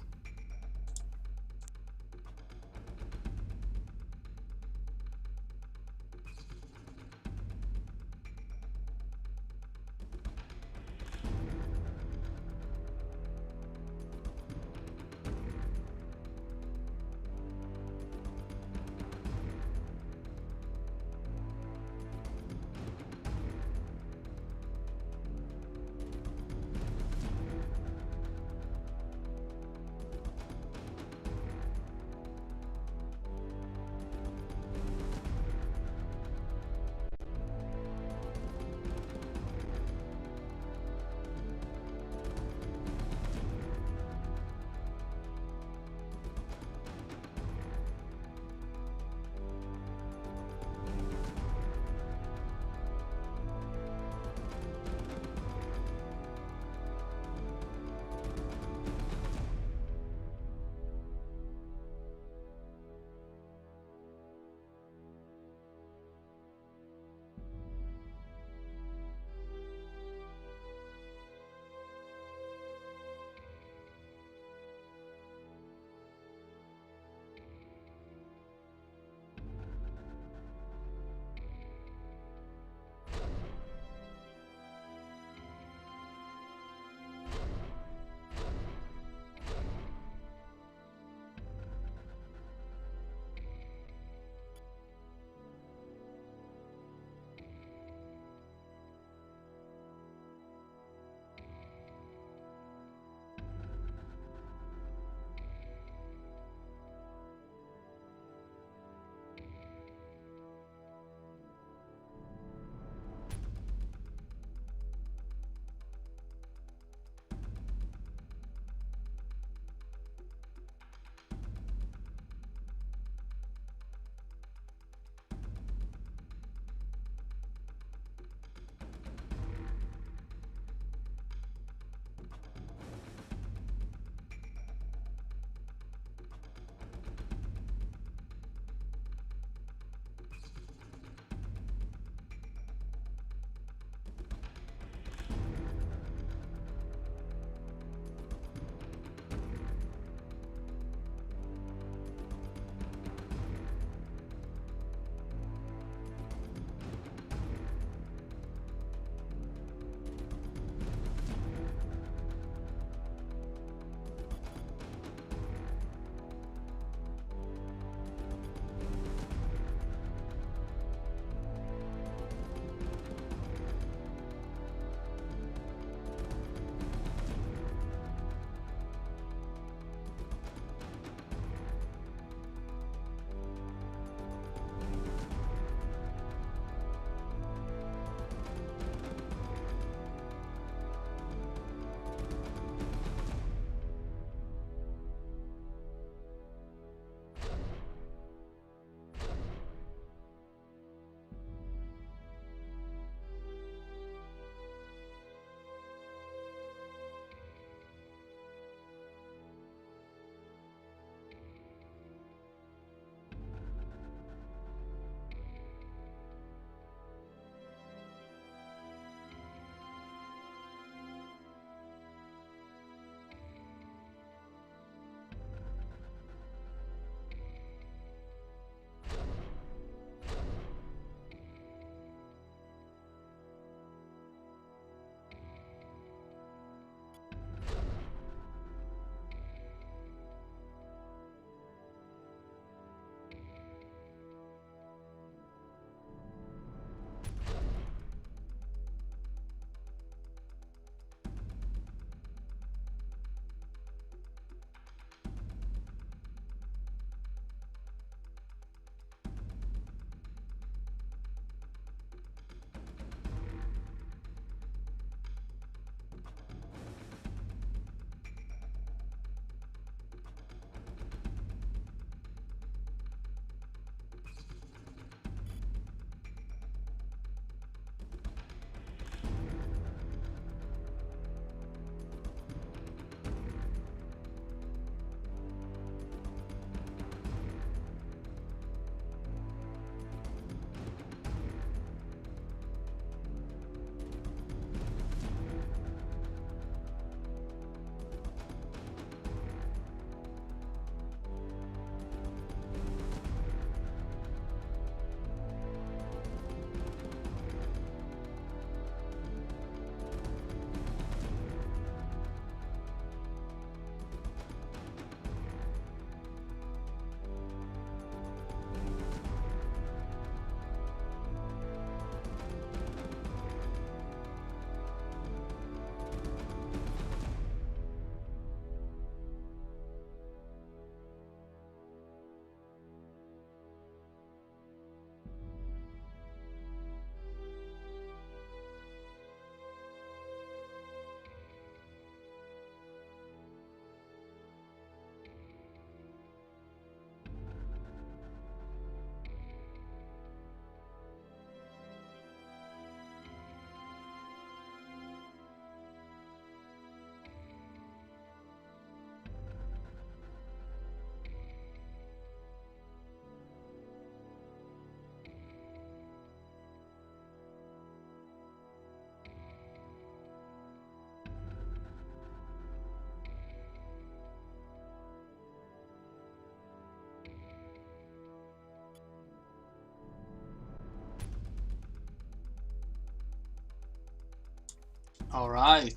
Alright.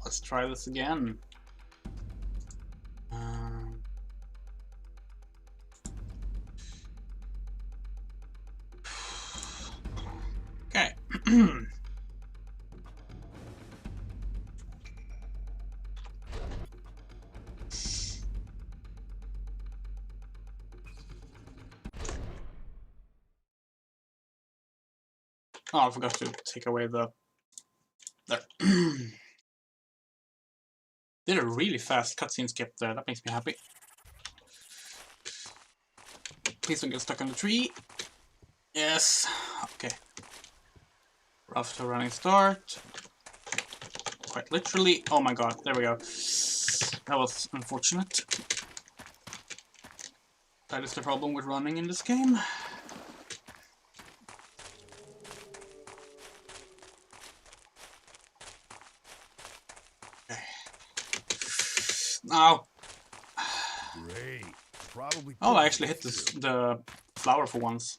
Let's try this again. Okay. Oh, I forgot to take away the... There. Did a really fast cutscene skip there, that makes me happy. Please don't get stuck on the tree. Yes. Okay. We're off to a running start. Quite literally. Oh my god, there we go. That was unfortunate. That is the problem with running in this game. Okay. Now. Great. Probably. Oh, I actually hit the flower for once.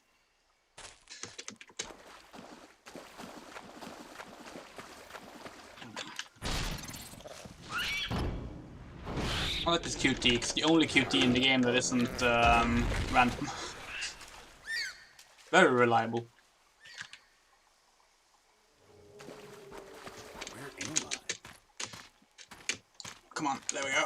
I like this QT. It's the only QT in the game that isn't random. Very reliable. Where am I? Come on, there we go.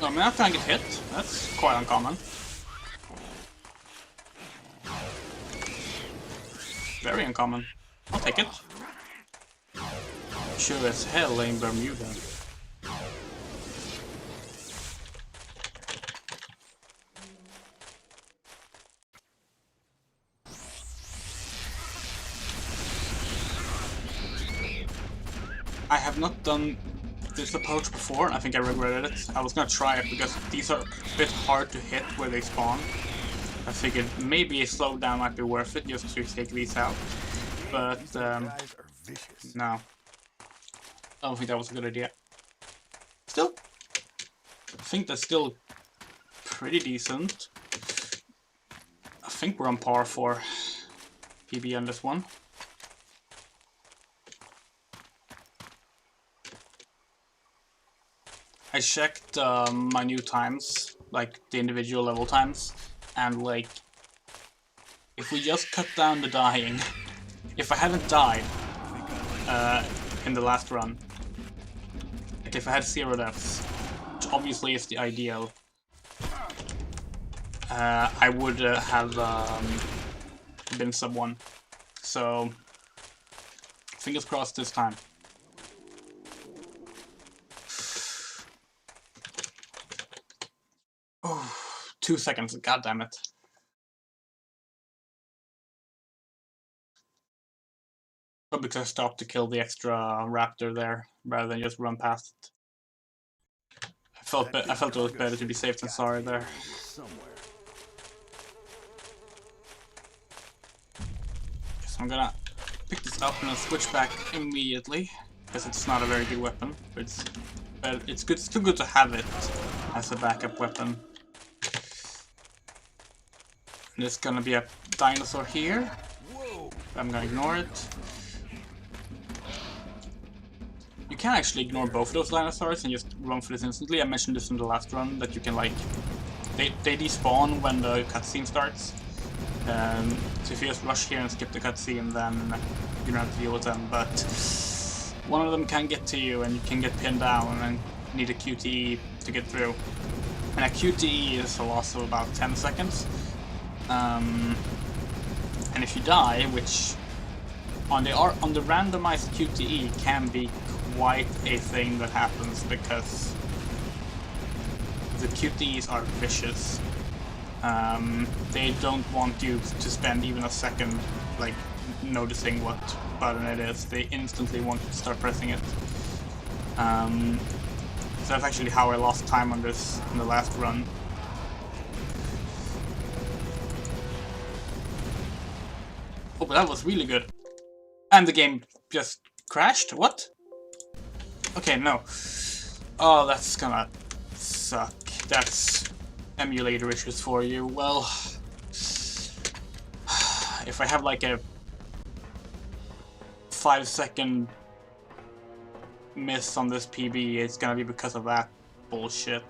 Oh, I'm not trying to get hit. That's quite uncommon. Very uncommon. I'll take it. Sure as hell ain't Bermuda. I have not done this approach before, and I think I regretted it. I was gonna try it because these are a bit hard to hit where they spawn. I figured maybe a slowdown might be worth it just to take these out, but These guys are vicious. no. I don't think that was a good idea. Still, I think that's still pretty decent. I think we're on par for PB on this one. I checked my new times, like the individual level times, and like, if we just cut down the dying, if I hadn't died in the last run, like if I had 0 deaths, which obviously is the ideal, I would have been sub 1. So, fingers crossed this time. Oh, 2 seconds, god damn it. But because I stopped to kill the extra raptor there, rather than just run past it. I felt it was better to be safe than sorry there. Somewhere. So I'm gonna pick this up and I'll switch back immediately, because it's not a very good weapon, but it's good. It's still good to have it as a backup weapon. And there's gonna be a dinosaur here. I'm gonna ignore it. You can actually ignore both of those dinosaurs and just run for this instantly. I mentioned this in the last run, that you can like... They despawn when the cutscene starts. So if you just rush here and skip the cutscene, then you don't have to deal with them. But one of them can get to you and you can get pinned down and need a QTE to get through. And a QTE is a loss of about 10 seconds. And if you die, which on the randomized QTE can be quite a thing that happens, because the QTEs are vicious. They don't want you to spend even a second like noticing what button it is. They instantly want you to start pressing it. So that's actually how I lost time on this in the last run. Oh, but that was really good. And the game just crashed? What? Okay, no. Oh, that's gonna suck. That's emulator issues for you. Well, if I have like a 5-second miss on this PB, it's gonna be because of that bullshit.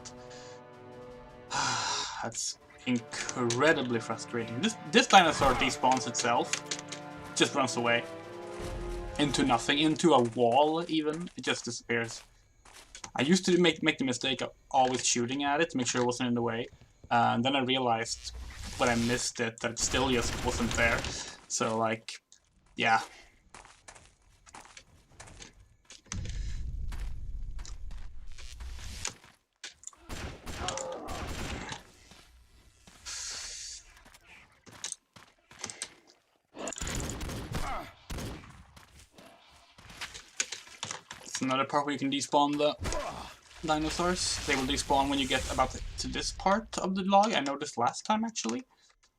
That's incredibly frustrating. This dinosaur despawns itself, just runs away. Into nothing, into a wall even, it just disappears. I used to make the mistake of always shooting at it to make sure it wasn't in the way. And then I realized when I missed it that it still just wasn't there. So like, yeah. It's another part where you can despawn the dinosaurs. They will despawn when you get about to this part of the log. I noticed last time actually.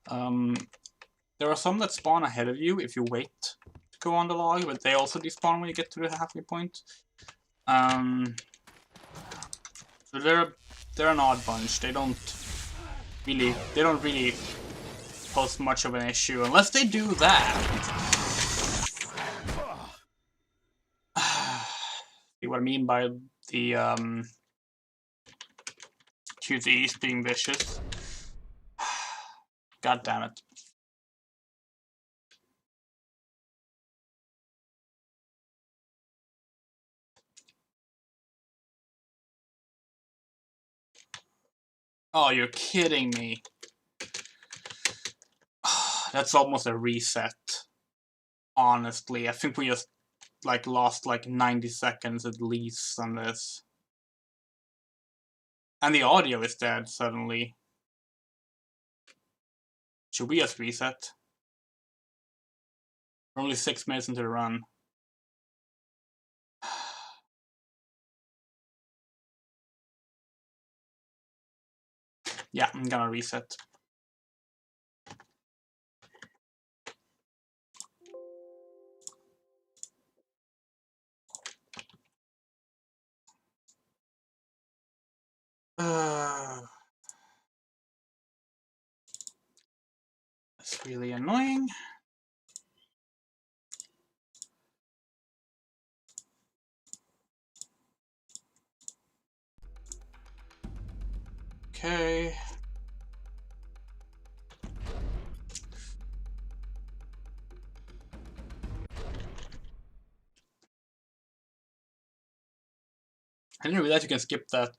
There are some that spawn ahead of you if you wait to go on the log, but they also despawn when you get to the halfway point. So they're an odd bunch. They don't really pose much of an issue unless they do that. See what I mean by the QTEs being vicious. God damn it. Oh, you're kidding me. That's almost a reset. Honestly, I think we just like lost like 90 seconds at least on this. And the audio is dead suddenly. Should we just reset? We're only 6 minutes into the run. Yeah, I'm gonna reset. That's really annoying. Okay. I didn't realize you can skip that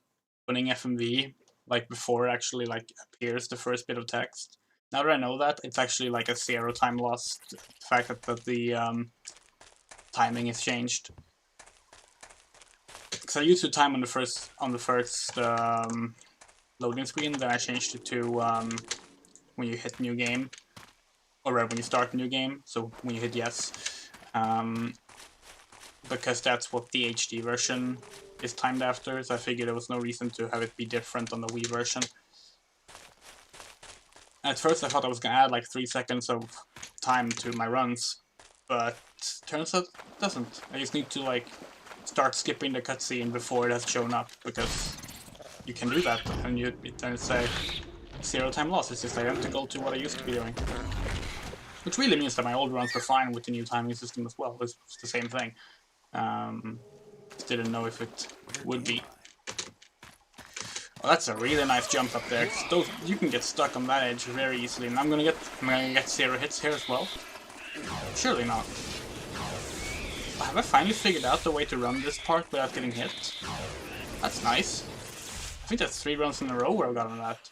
opening FMV like before it actually like appears the first bit of text. Now that I know that, it's actually like a 0 time loss. The fact that the timing is changed. Because I used to time on the first loading screen, then I changed it to when you hit new game, or rather when you start a new game. So when you hit yes, because that's what the HD version is timed after. So I figured there was no reason to have it be different on the Wii version. At first I thought I was gonna add like 3 seconds of time to my runs, but turns out it doesn't. I just need to like start skipping the cutscene before it has shown up, because you can do that and then say 0 time loss. It's just identical to what I used to be doing. Which really means that my old runs were fine with the new timing system as well. It's the same thing. Just didn't know if it would be. Well, that's a really nice jump up there. Those, you can get stuck on that edge very easily, and I'm gonna get 0 hits here as well. Surely not. Have I finally figured out the way to run this part without getting hit? That's nice. I think that's 3 runs in a row where I've gotten that.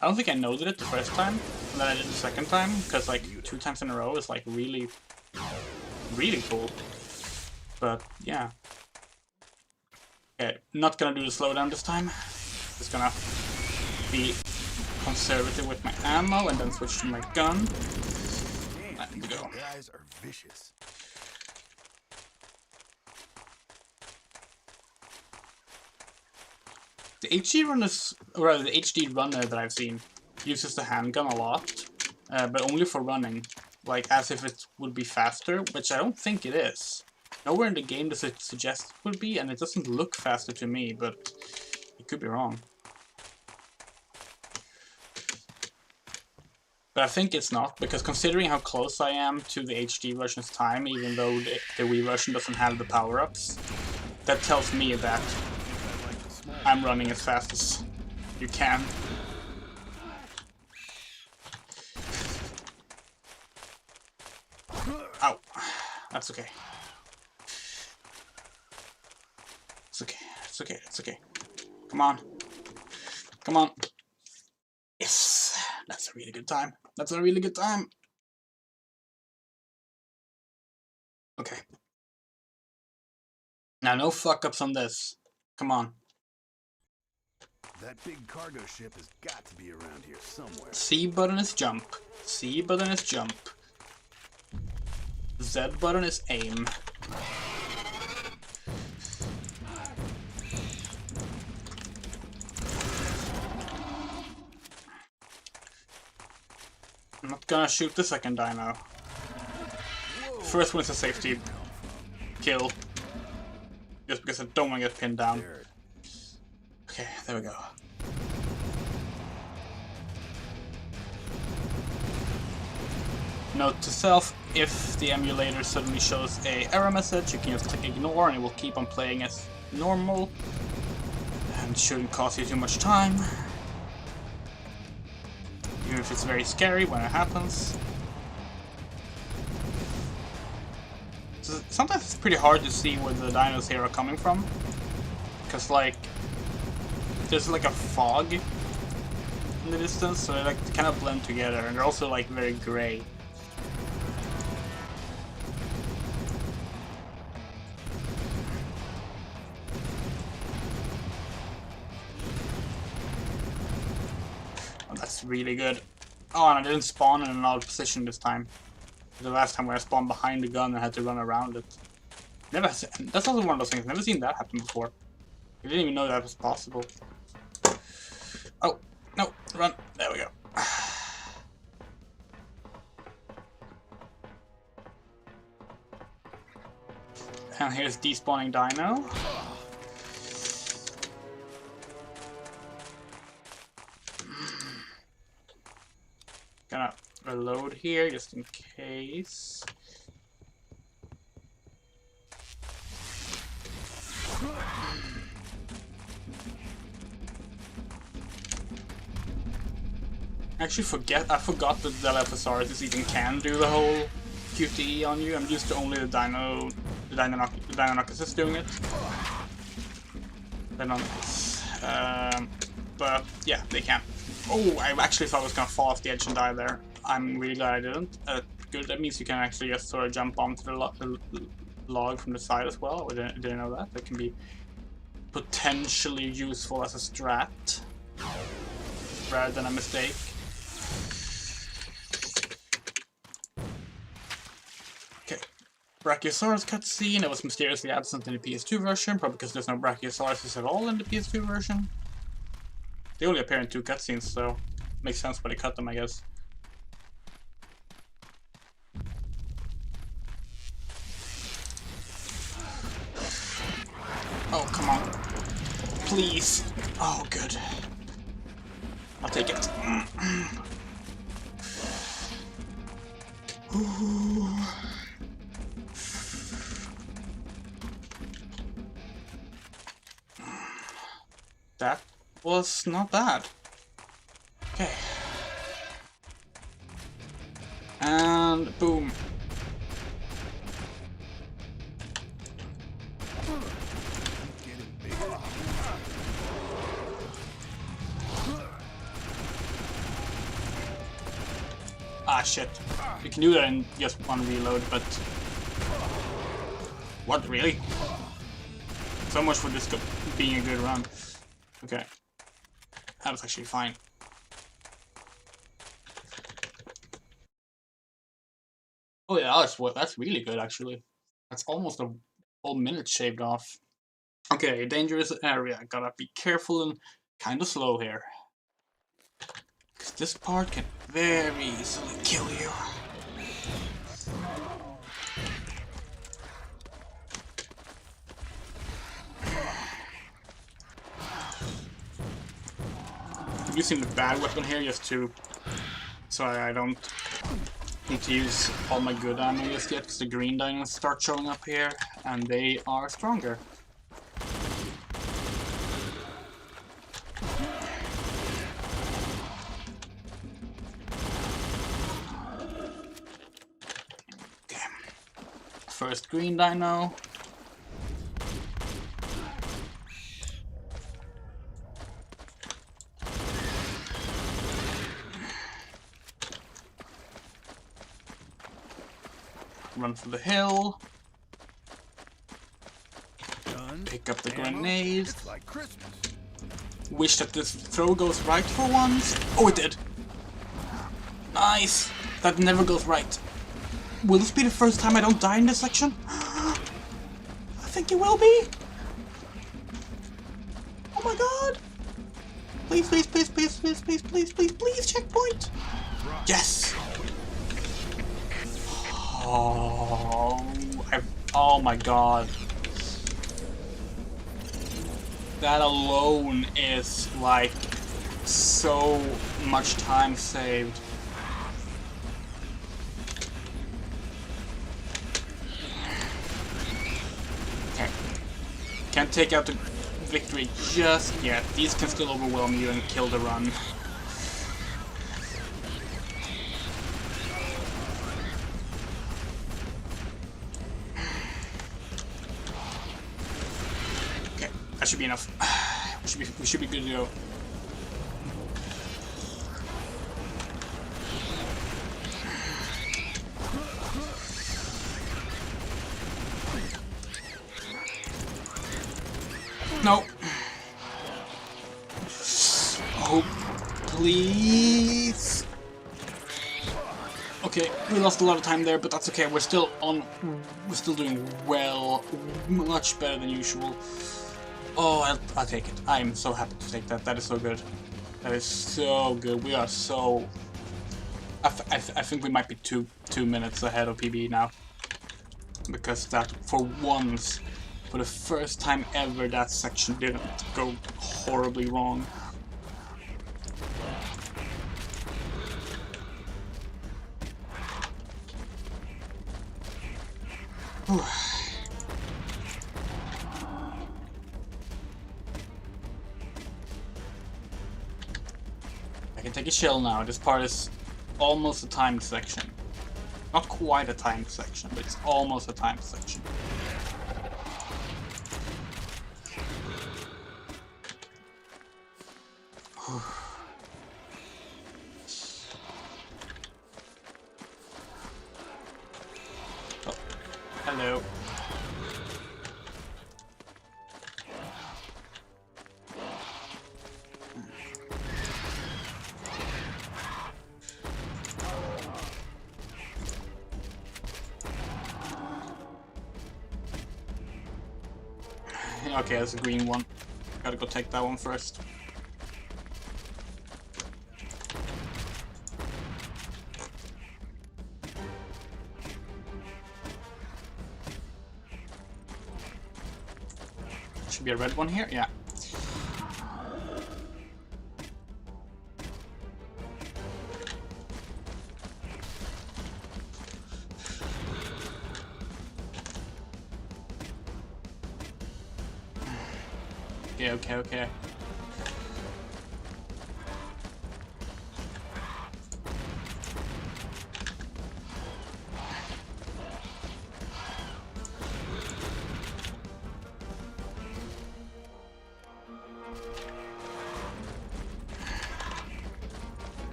I don't think I noted it the first time, and then I did the second time, because like 2 times in a row is like really, really cool. But yeah. Okay, not gonna do the slowdown this time. Just gonna be conservative with my ammo and then switch to my gun. There we go. Guys are vicious. The HD runners, or rather the HD runner that I've seen, uses the handgun a lot, but only for running, like as if it would be faster, which I don't think it is. Nowhere in the game does it suggest it would be, and it doesn't look faster to me, but it could be wrong. But I think it's not, because considering how close I am to the HD version's time, even though the Wii version doesn't have the power-ups, that tells me that I'm running as fast as you can. Ow. That's okay. It's okay. It's okay. It's okay. Come on. Come on. Yes. That's a really good time. That's a really good time. Okay. Now, no fuck-ups on this. Come on. That big cargo ship has got to be around here somewhere. C button is jump. C button is jump. Z button is aim. I'm not gonna shoot the second dino. First one is a safety kill. Just because I don't want to get pinned down. Okay, there we go. Note to self, if the emulator suddenly shows a error message, you can just click ignore and it will keep on playing as normal. And shouldn't cost you too much time. Even if it's very scary when it happens. So sometimes it's pretty hard to see where the dinos here are coming from. Because like, there's like a fog in the distance, so they like kind of blend together, and they're also like very gray. Oh, that's really good. Oh, and I didn't spawn in an odd position this time. The last time where I spawned behind the gun, I had to run around it. Never. That's also one of those things. Never seen that happen before. I didn't even know that was possible. Oh, no, run. There we go. And here's despawning dino. Gonna reload here just in case. I forgot that the Dilophosaurus even can do the whole QTE on you. I'm used to only the Deinonychus doing it. But yeah, they can. Oh, I actually thought I was gonna fall off the edge and die there. I'm really glad I didn't. Good, that means you can actually just sort of jump onto the log from the side as well. I didn't know that. That can be potentially useful as a strat rather than a mistake. Okay, Brachiosaurus cutscene. It was mysteriously absent in the PS2 version, probably because there's no Brachiosauruses at all in the PS2 version. They only appear in 2 cutscenes, so makes sense why they cut them, I guess. Oh, come on. Please. Oh, good. I'll take it. That was not bad. Okay. And boom. Ah, shit. You can do that in just one reload, but... What, really? So much for this being a good run. Okay. That was actually fine. Oh yeah, that's really good, actually. That's almost a whole minute shaved off. Okay, dangerous area. Gotta be careful and kind of slow here. Because this part can very easily kill you. I'm using the bad weapon here just to so I don't need to use all my good ammo just yet, because the green dinos start showing up here, and they are stronger. Okay. First green dino. Run for the hill. Guns, Pick up the ammo. grenade. It's like Christmas. Wish that this throw goes right for once. Oh, it did. Nice. That never goes right. Will this be the first time I don't die in this section? I think it will be. Oh my god. Please, please, please, please, please, please, please, please, please, checkpoint. Yes. Oh my god. That alone is like so much time saved. Okay. Can't take out the victory just yet. These can still overwhelm you and kill the run. That should be enough. We should be good to go. No. Oh, please. Okay, we lost a lot of time there, but that's okay. We're still doing well, much better than usual. Oh, I'll take it. I'm so happy to take that. That is so good. That is so good. We are so... I think we might be two minutes ahead of PB now. Because that, for once, for the first time ever, that section didn't go horribly wrong. Whew. I can take a chill now. This part is almost a timed section. Not quite a timed section, but it's almost a timed section. Oh, hello. Okay, that's a green one. Gotta go take that one first. Should be a red one here, yeah. Okay.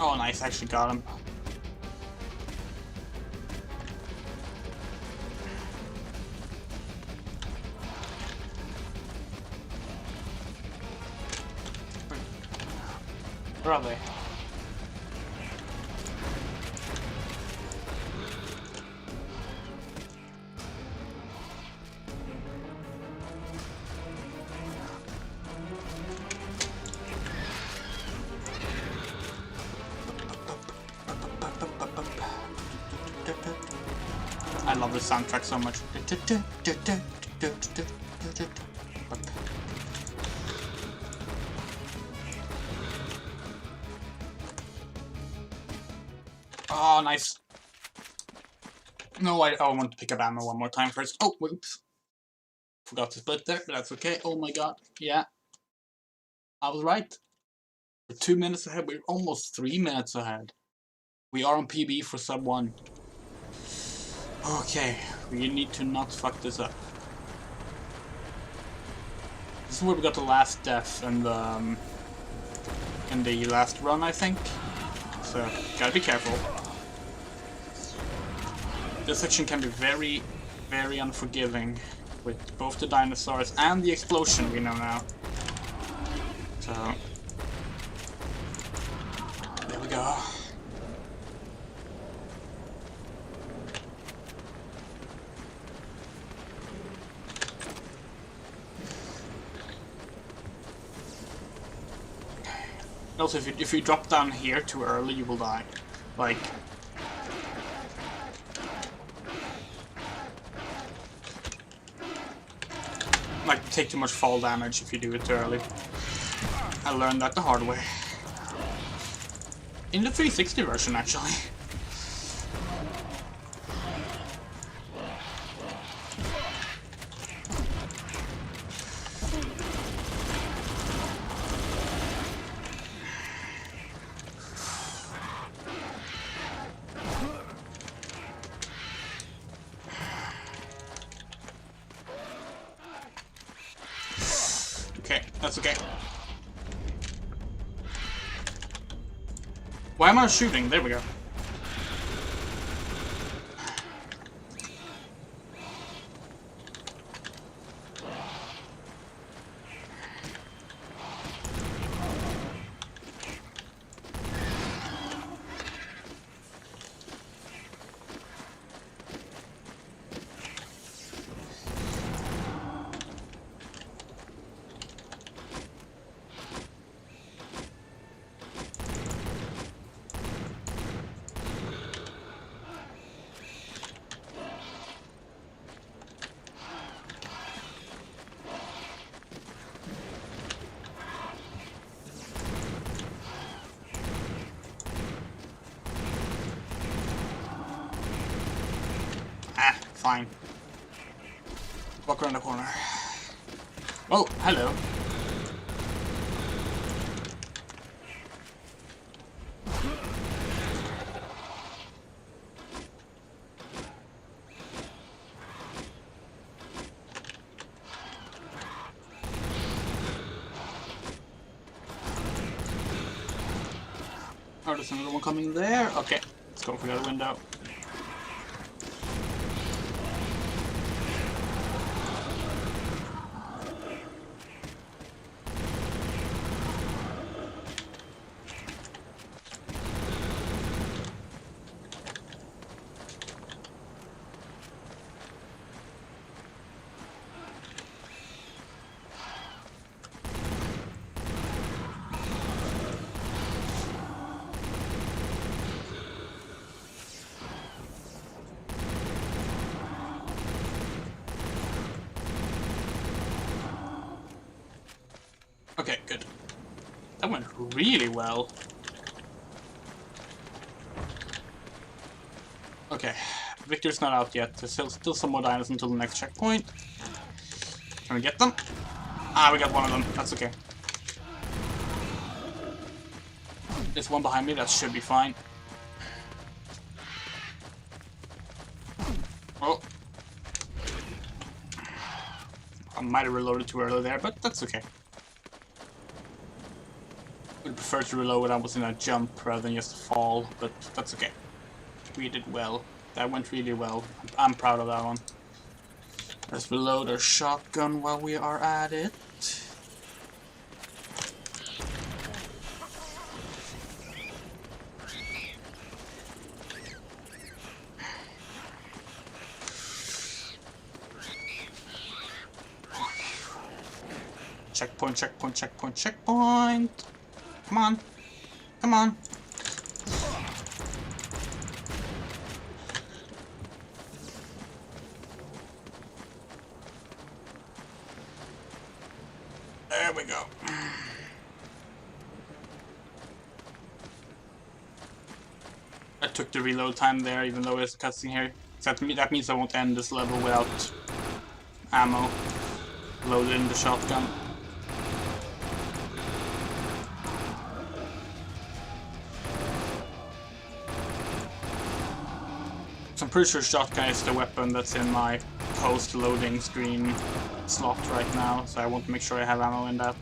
Oh, nice, I actually got him. Where are they? love the soundtrack so much. Oh, nice. No, I want to pick up ammo one more time first. Oh, whoops. Forgot to split there, but that's okay. Oh my god. Yeah. I was right. We're 2 minutes ahead. We're almost 3 minutes ahead. We are on PB for sub 1. Okay. We need to not fuck this up. This is where we got the last death and in the last run, I think. So, gotta be careful. This section can be very, very unforgiving with both the dinosaurs and the explosion we know now. So, there we go. Also, if you drop down here too early, you will die. Like, take too much fall damage if you do it too early. I learned that the hard way. In the 360 version, actually. Okay, that's okay. Why am I shooting? There we go. Fine. Walk around the corner. Oh, hello. Oh, there's another one coming there. Okay, let's go for the other window. Okay, good. That went really well. Okay, Victor's not out yet. There's still some more dinos until the next checkpoint. Can we get them? Ah, we got one of them. That's okay. There's one behind me. That should be fine. Oh. I might have reloaded too early there, but that's okay. Would prefer to reload when I was in a jump rather than just fall, but that's okay. We did well. That went really well. I'm proud of that one. Let's reload our shotgun while we are at it. Checkpoint, checkpoint, checkpoint, checkpoint. Come on. Come on. There we go. I took the reload time there, even though it's a cutscene here. So that means I won't end this level without ammo loaded in the shotgun. So I'm pretty sure shotgun is the weapon that's in my post-loading screen slot right now, so I want to make sure I have ammo in that.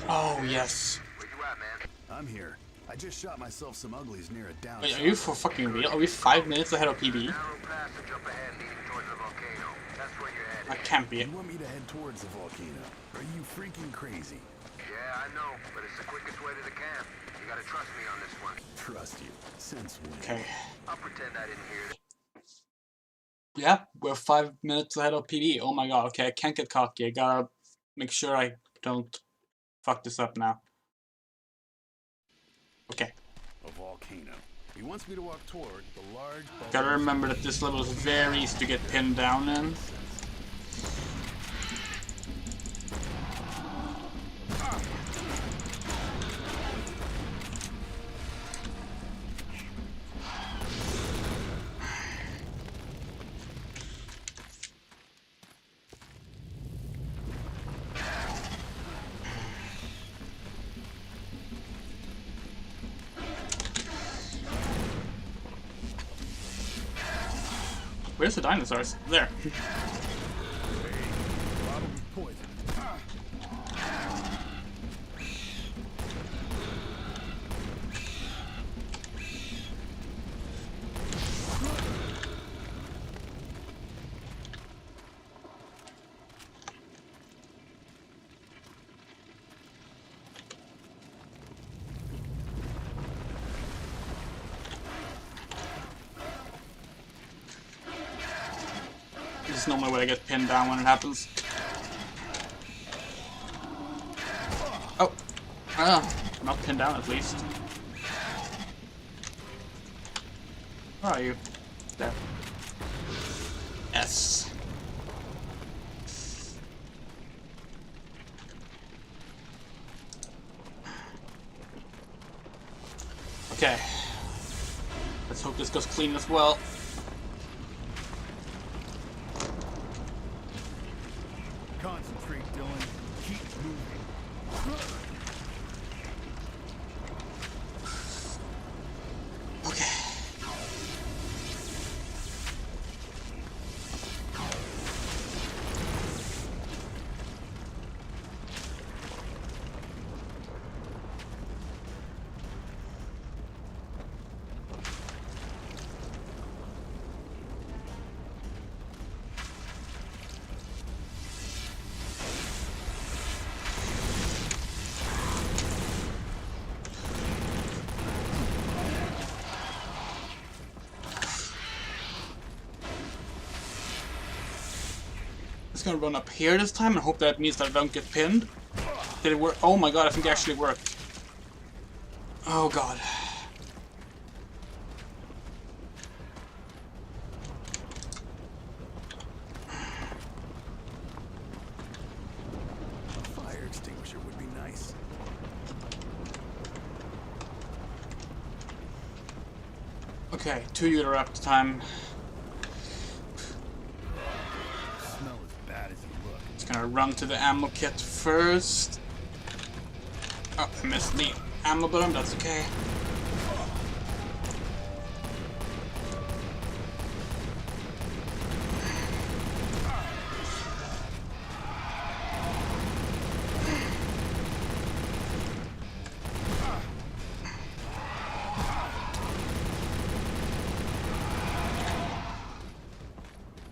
Oh, yes. Where you at, man? I'm here. I just shot myself some uglies near a down. Wait, are you for fucking real? Are we 5 minutes ahead of PB? Narrow passage up ahead leading towards the volcano. That's where you're headed. That can't be You it. want me to head towards the volcano? Are you freaking crazy? Yeah, I know, but it's the quickest way to the camp. You gotta trust me on this one. Trust you. Since when? Okay. I'll pretend I didn't hear it. Yeah, we're 5 minutes ahead of PB. Oh my god, okay, I can't get cocky. I gotta make sure I don't fuck this up now. Okay. A volcano. He wants me to walk toward the large. Gotta remember that this level is very easy to get pinned down in. Where's the dinosaurs? There. Probably poison. There's no way to get pinned down when it happens. Oh. Ah, not pinned down at least. Where are you? There. Yes. Okay. Let's hope this goes clean as well. Concentrate, Dylan. Keep moving. Okay. gonna run up here this time and hope that means that I don't get pinned. Did it work? Oh my god, I think it actually worked. Oh god. A fire extinguisher would be nice. Okay, 2 unit up time. Smell as bad as you look. Just gonna run to the ammo kit first. Oh, I missed the ammo button, that's okay.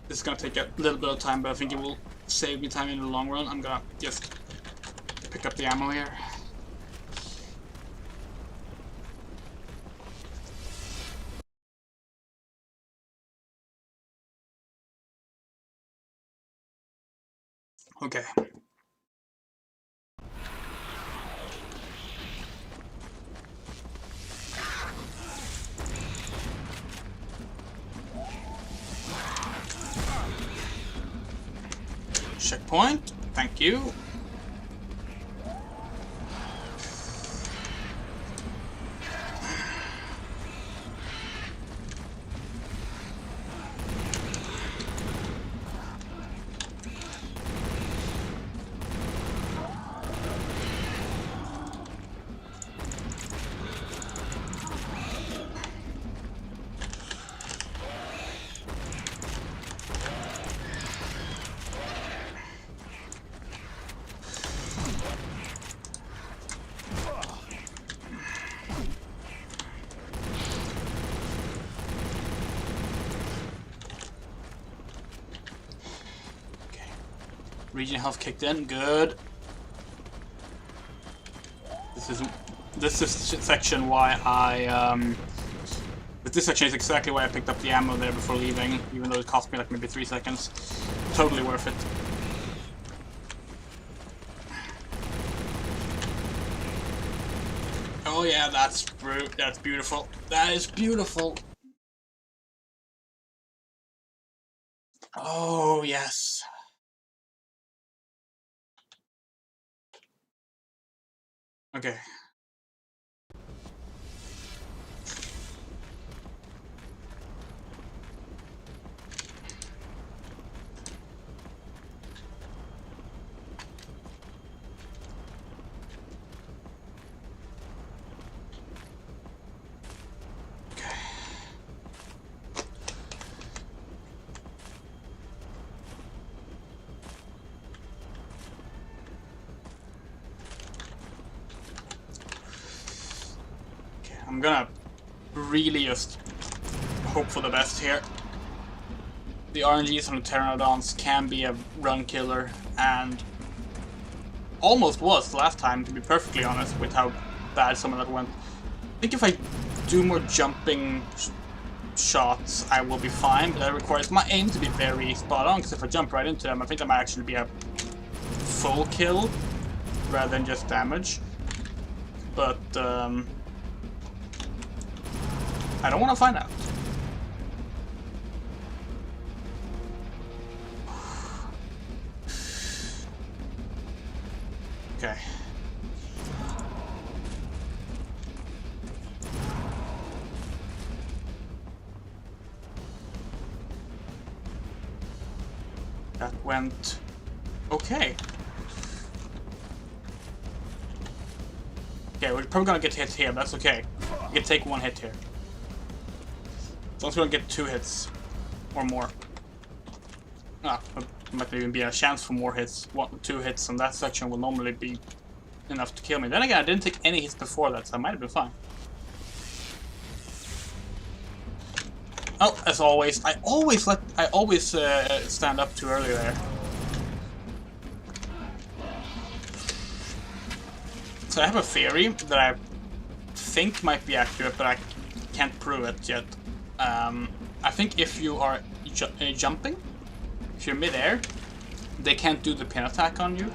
This is gonna take a little bit of time, but I think it will save me time in the long run. I'm gonna just pick up the ammo here. Okay. Checkpoint. Thank you. Region health kicked in, good. This is section why I this section is exactly why I picked up the ammo there before leaving, even though it cost me like maybe 3 seconds. Totally worth it. Oh yeah, that's beautiful. That is beautiful. Oh yes. Okay. I'm gonna really just hope for the best here. The RNGs on the Pteranodons can be a run killer, and almost was last time, to be perfectly honest, with how bad some of that went. I think if I do more jumping shots, I will be fine, but that requires my aim to be very spot on, because if I jump right into them, I think that might actually be a full kill, rather than just damage. But, I don't want to find out. Okay. That went okay. Okay, we're probably gonna get hit here, but that's okay. We can take 1 hit here. As long as we don't get 2 hits or more. Ah, there might even be a chance for more hits. 2 hits on that section will normally be enough to kill me. Then again, I didn't take any hits before that, so I might have been fine. Oh, as always, I always stand up too early there. So I have a theory that I think might be accurate, but I can't prove it yet. I think if you are jumping, if you're mid-air, they can't do the pin attack on you.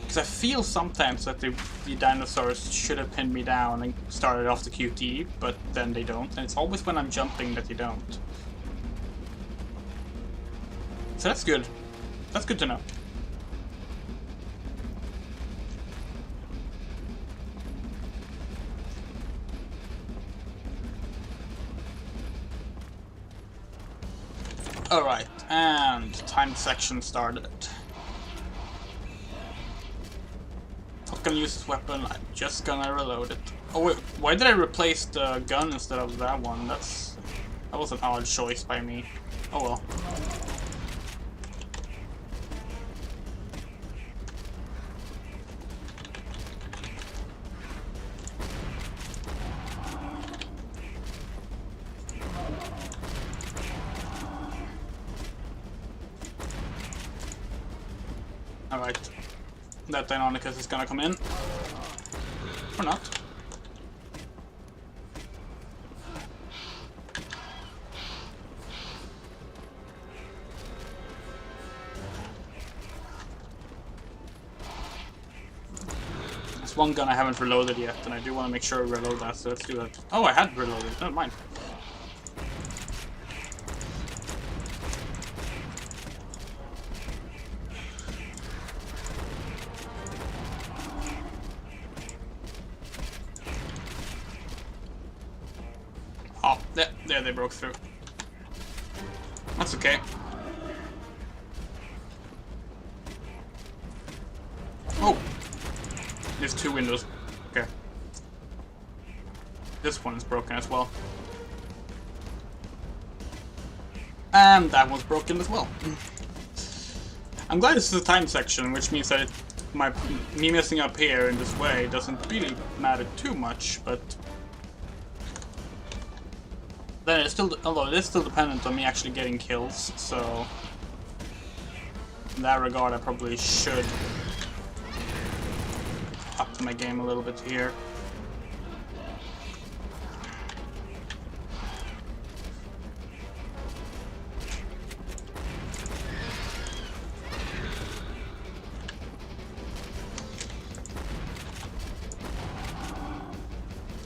Because I feel sometimes that the dinosaurs should have pinned me down and started off the QTE, but then they don't. And it's always when I'm jumping that they don't. So that's good. That's good to know. Alright, and time section started. Not gonna use this weapon, I'm just gonna reload it. Oh wait, why did I replace the gun instead of that one? That was an odd choice by me. Oh well. Alright. That Deinonychus is gonna come in. Or not. There's one gun I haven't reloaded yet, and I do want to make sure I reload that, so let's do that. Oh, I had reloaded. Never mind. Oh, there they broke through. That's okay. Oh! There's two windows. Okay. This one is broken as well. And that one's broken as well. I'm glad this is a time section, which means that me messing up here in this way doesn't really matter too much, but then it's still, although it is still dependent on me actually getting kills, so in that regard I probably should up my game a little bit here.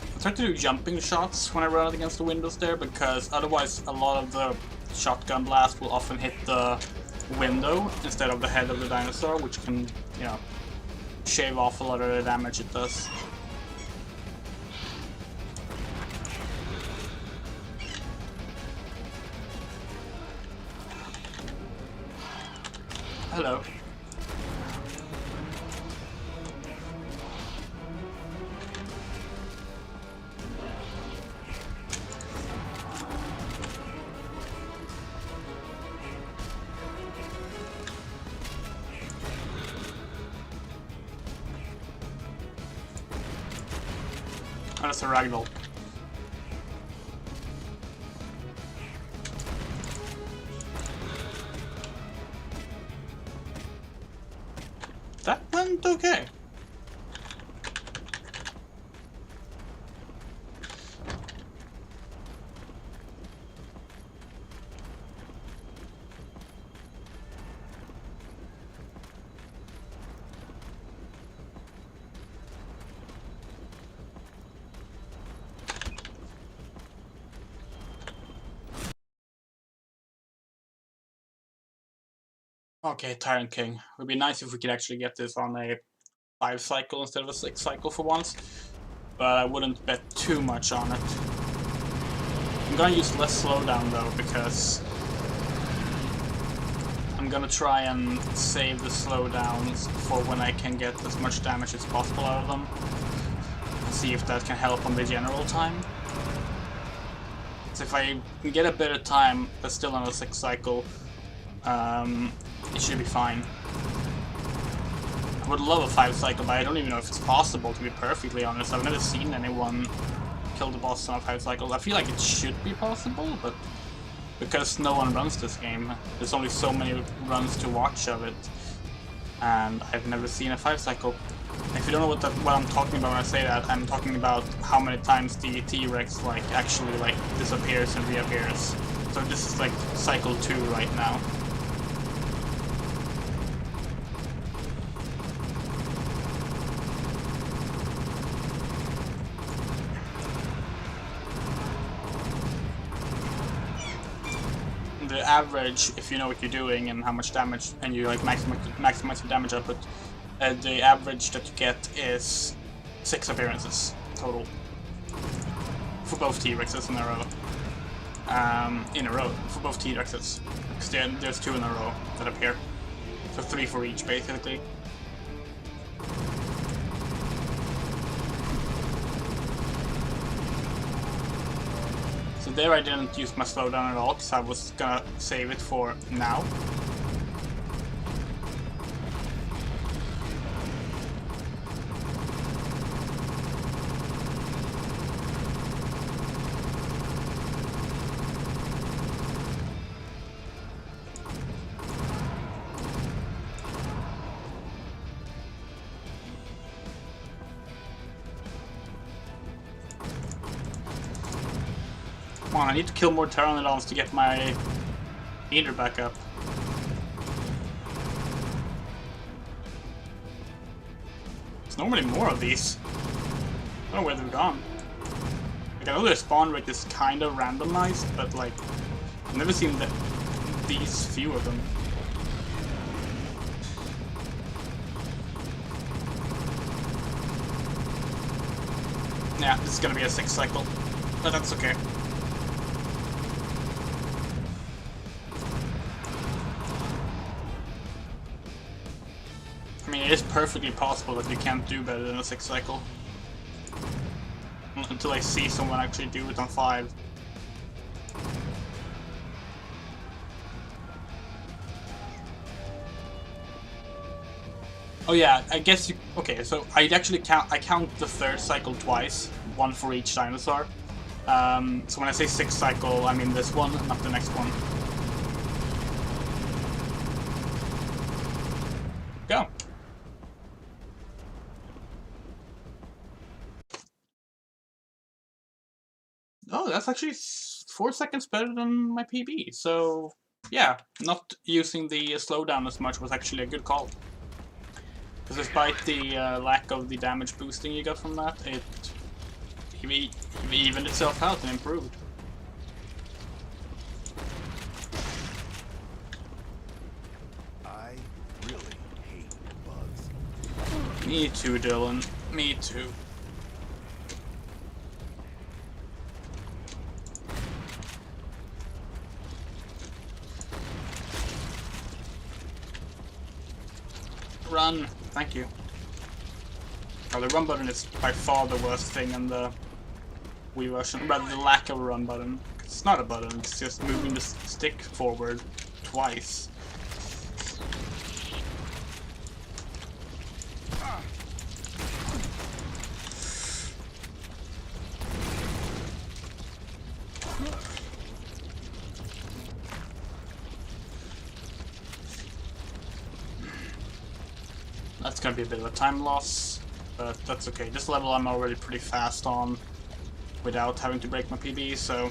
I try to do jumping shots when I run against the windows there, because otherwise a lot of the shotgun blast will often hit the window instead of the head of the dinosaur, which can, you know, shave off a lot of the damage it does. Hello. Oh, that's a ragdoll. That went okay. Okay, Tyrant King. It would be nice if we could actually get this on a 5 cycle instead of a 6 cycle for once, but I wouldn't bet too much on it. I'm gonna use less slowdown though, because I'm gonna try and save the slowdowns for when I can get as much damage as possible out of them. See if that can help on the general time. So if I can get a better time, but still on a 6 cycle, it should be fine. I would love a 5 cycle, but I don't even know if it's possible, to be perfectly honest. I've never seen anyone kill the boss on a 5 cycle. I feel like it should be possible, but because no one runs this game, there's only so many runs to watch of it, and I've never seen a 5 cycle. If you don't know what I'm talking about when I say that, I'm talking about how many times the T-Rex actually disappears and reappears. So this is like cycle 2 right now. the average, if you know what you're doing and how much damage, and you like maximize your damage output, the average that you get is 6 appearances total for both T-Rexes in a row. For both T-Rexes, because there's 2 in a row that appear, so 3 for each basically. So there I didn't use my slowdown at all, because I was gonna save it for now. Come on, I need to kill more Pteranodons to get my meter back up. There's normally more of these. I don't know where they've gone. Like, I know their spawn rate is kind of randomized, but like, I've never seen these few of them. Yeah, this is gonna be a 6 cycle, but that's okay. I mean, it is perfectly possible that you can't do better than a 6 cycle. Until I see someone actually do it on 5. Oh yeah, I guess you... Okay, so I actually count the 3rd cycle twice. 1 for each dinosaur. So when I say 6 cycle, I mean this one, not the next one. Go! Oh, that's actually 4 seconds better than my PB, so yeah, not using the slowdown as much was actually a good call. Because despite the lack of the damage boosting you got from that, it evened itself out and improved. I really hate bugs. Me too, Dylan. Me too. Run! Thank you. Oh, the run button is by far the worst thing in the Wii version. Rather, the lack of a run button. It's not a button, it's just moving the stick forward twice. That's gonna be a bit of a time loss, but that's okay. This level I'm already pretty fast on without having to break my PB, so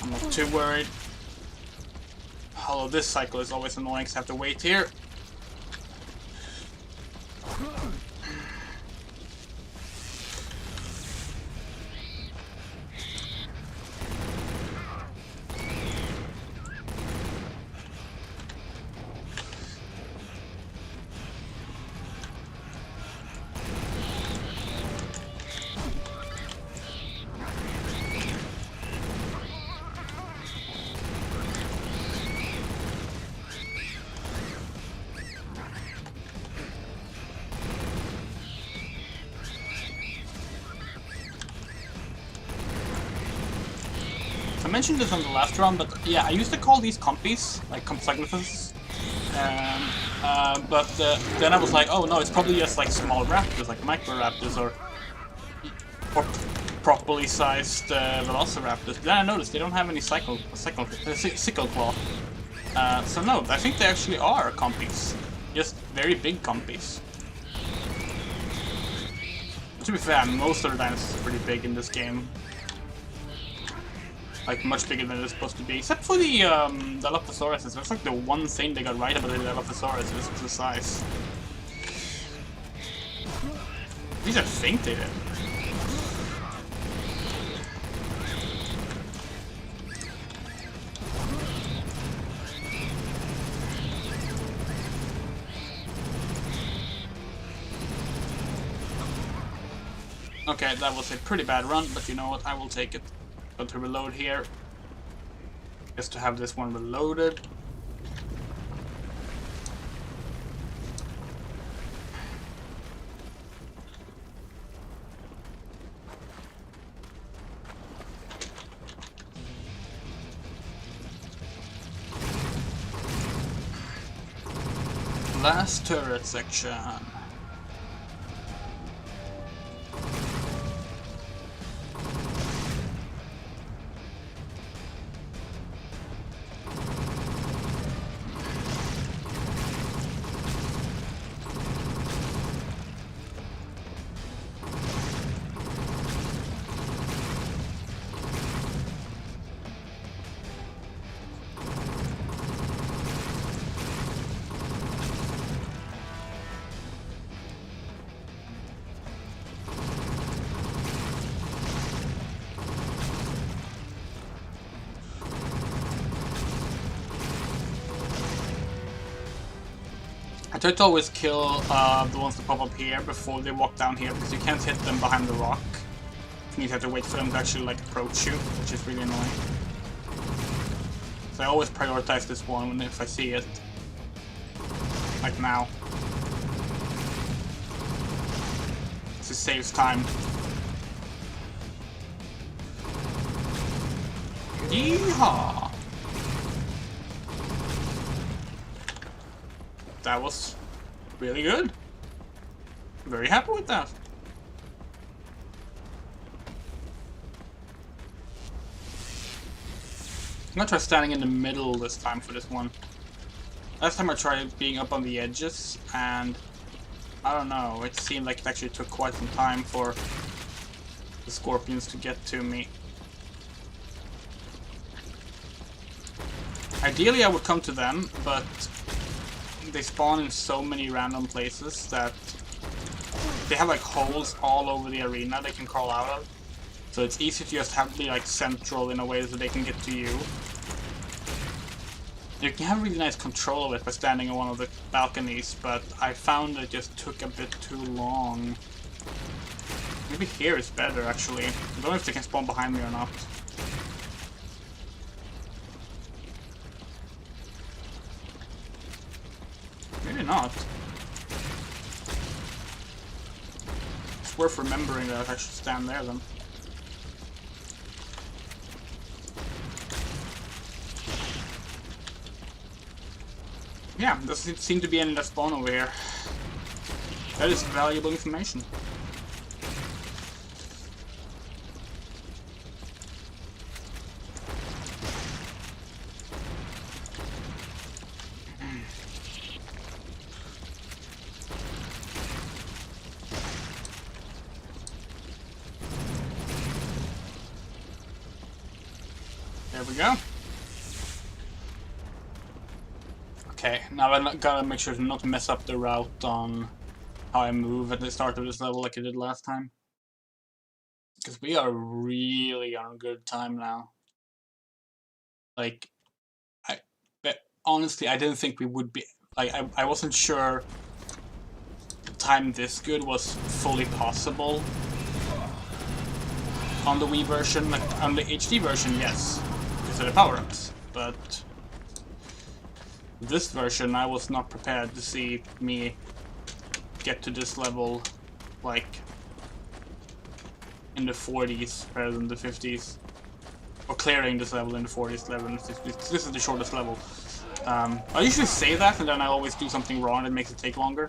I'm not too worried. Although this cycle is always annoying because I have to wait here. I mentioned this on the last run, but yeah, I used to call these compies, like Compsognathus. But then I was like, oh no, it's probably just like small raptors, like microraptors or properly sized velociraptors. But then I noticed they don't have any sickle claw. So no, I think they actually are compies. Just very big compies. To be fair, most of the dinosaurs are pretty big in this game. Like, much bigger than they're supposed to be. Except for the Dilophosaurus. That's like the one thing they got right about the Dilophosaurus, is the size. At least I think they did. Okay, that was a pretty bad run, but you know what? I will take it. Go to reload here. Just to have this one reloaded. Last turret section. I try to always kill the ones that pop up here before they walk down here, because you can't hit them behind the rock. You have to wait for them to actually like approach you, which is really annoying. So I always prioritize this one if I see it. Like now. It saves time. Yeehaw! That was really good. Very happy with that. I'm gonna try standing in the middle this time for this one. Last time I tried being up on the edges, and I don't know, it seemed like it actually took quite some time for the scorpions to get to me. Ideally I would come to them, but they spawn in so many random places that they have like holes all over the arena they can crawl out of. So it's easy to just have to be like central in a way so they can get to you. You can have really nice control of it by standing on one of the balconies, but I found it just took a bit too long. Maybe here is better actually. I don't know if they can spawn behind me or not. Maybe not. It's worth remembering that I should stand there then. Yeah, there doesn't seem to be any left spawn over here. That is valuable information. There we go. Okay, now I gotta make sure to not mess up the route on how I move at the start of this level like I did last time. Because we are really on a good time now. Like, honestly, I didn't think we would be... Like, I wasn't sure time this good was fully possible on the Wii version. Like, on the HD version, yes, because of the power-ups, but this version I was not prepared to see me get to this level like in the 40s rather than the 50s, or clearing this level in the 40s level in the 50s. This is the shortest level. I usually say that and then I always do something wrong that makes it take longer,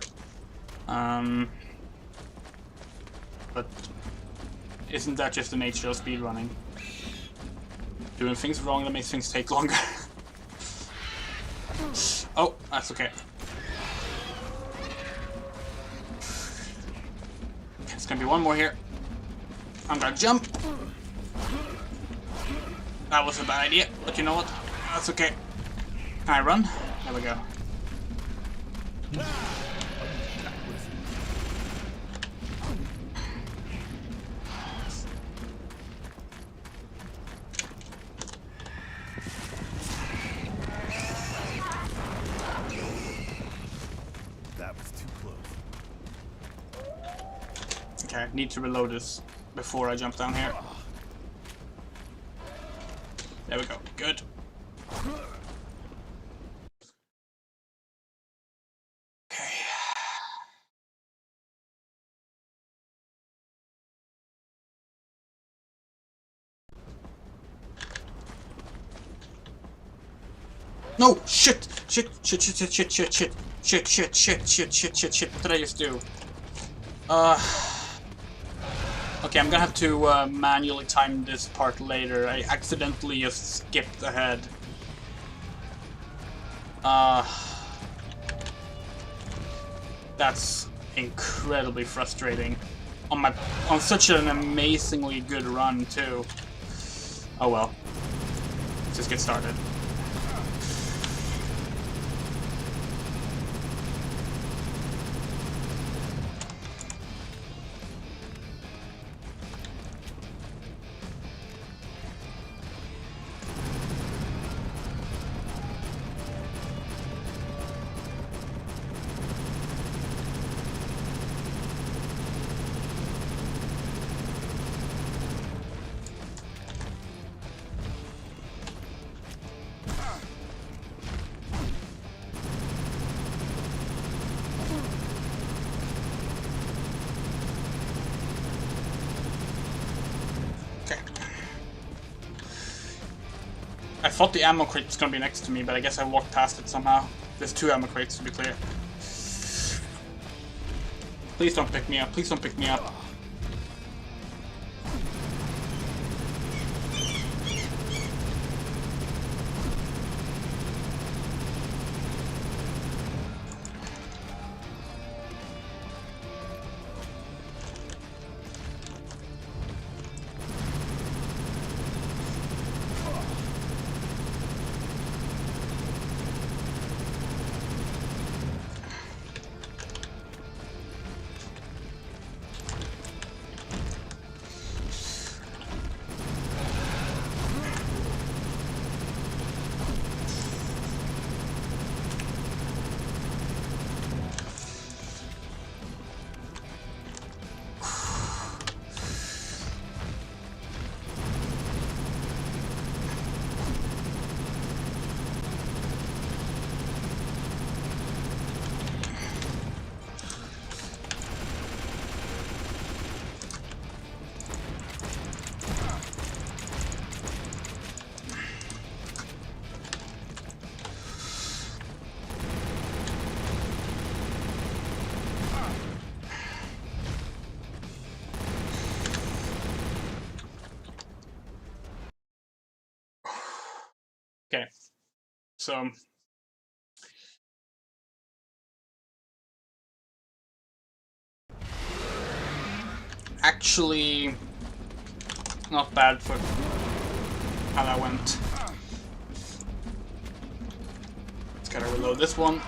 but isn't that just the nature of speedrunning? Doing things wrong that makes things take longer. Oh, that's okay. There's gonna be one more here. I'm gonna jump. That was a bad idea, but you know what? That's okay. Can I run? There we go. Okay, I need to reload this before I jump down here. There we go. Good. Okay. No! Shit! Shit! Shit! Shit! Shit! Shit! Shit! Shit! Shit! Shit! Shit! Shit! Shit! Shit! Shit! What did I just do? Okay, I'm gonna have to manually time this part later. I accidentally just skipped ahead. That's incredibly frustrating. On such an amazingly good run too. Oh well. Let's just get started. I thought the ammo crate was gonna be next to me, but I guess I walked past it somehow. There's 2 ammo crates, to be clear. Please don't pick me up. Please don't pick me up. Okay, so actually not bad for how that went. Just gotta reload this one.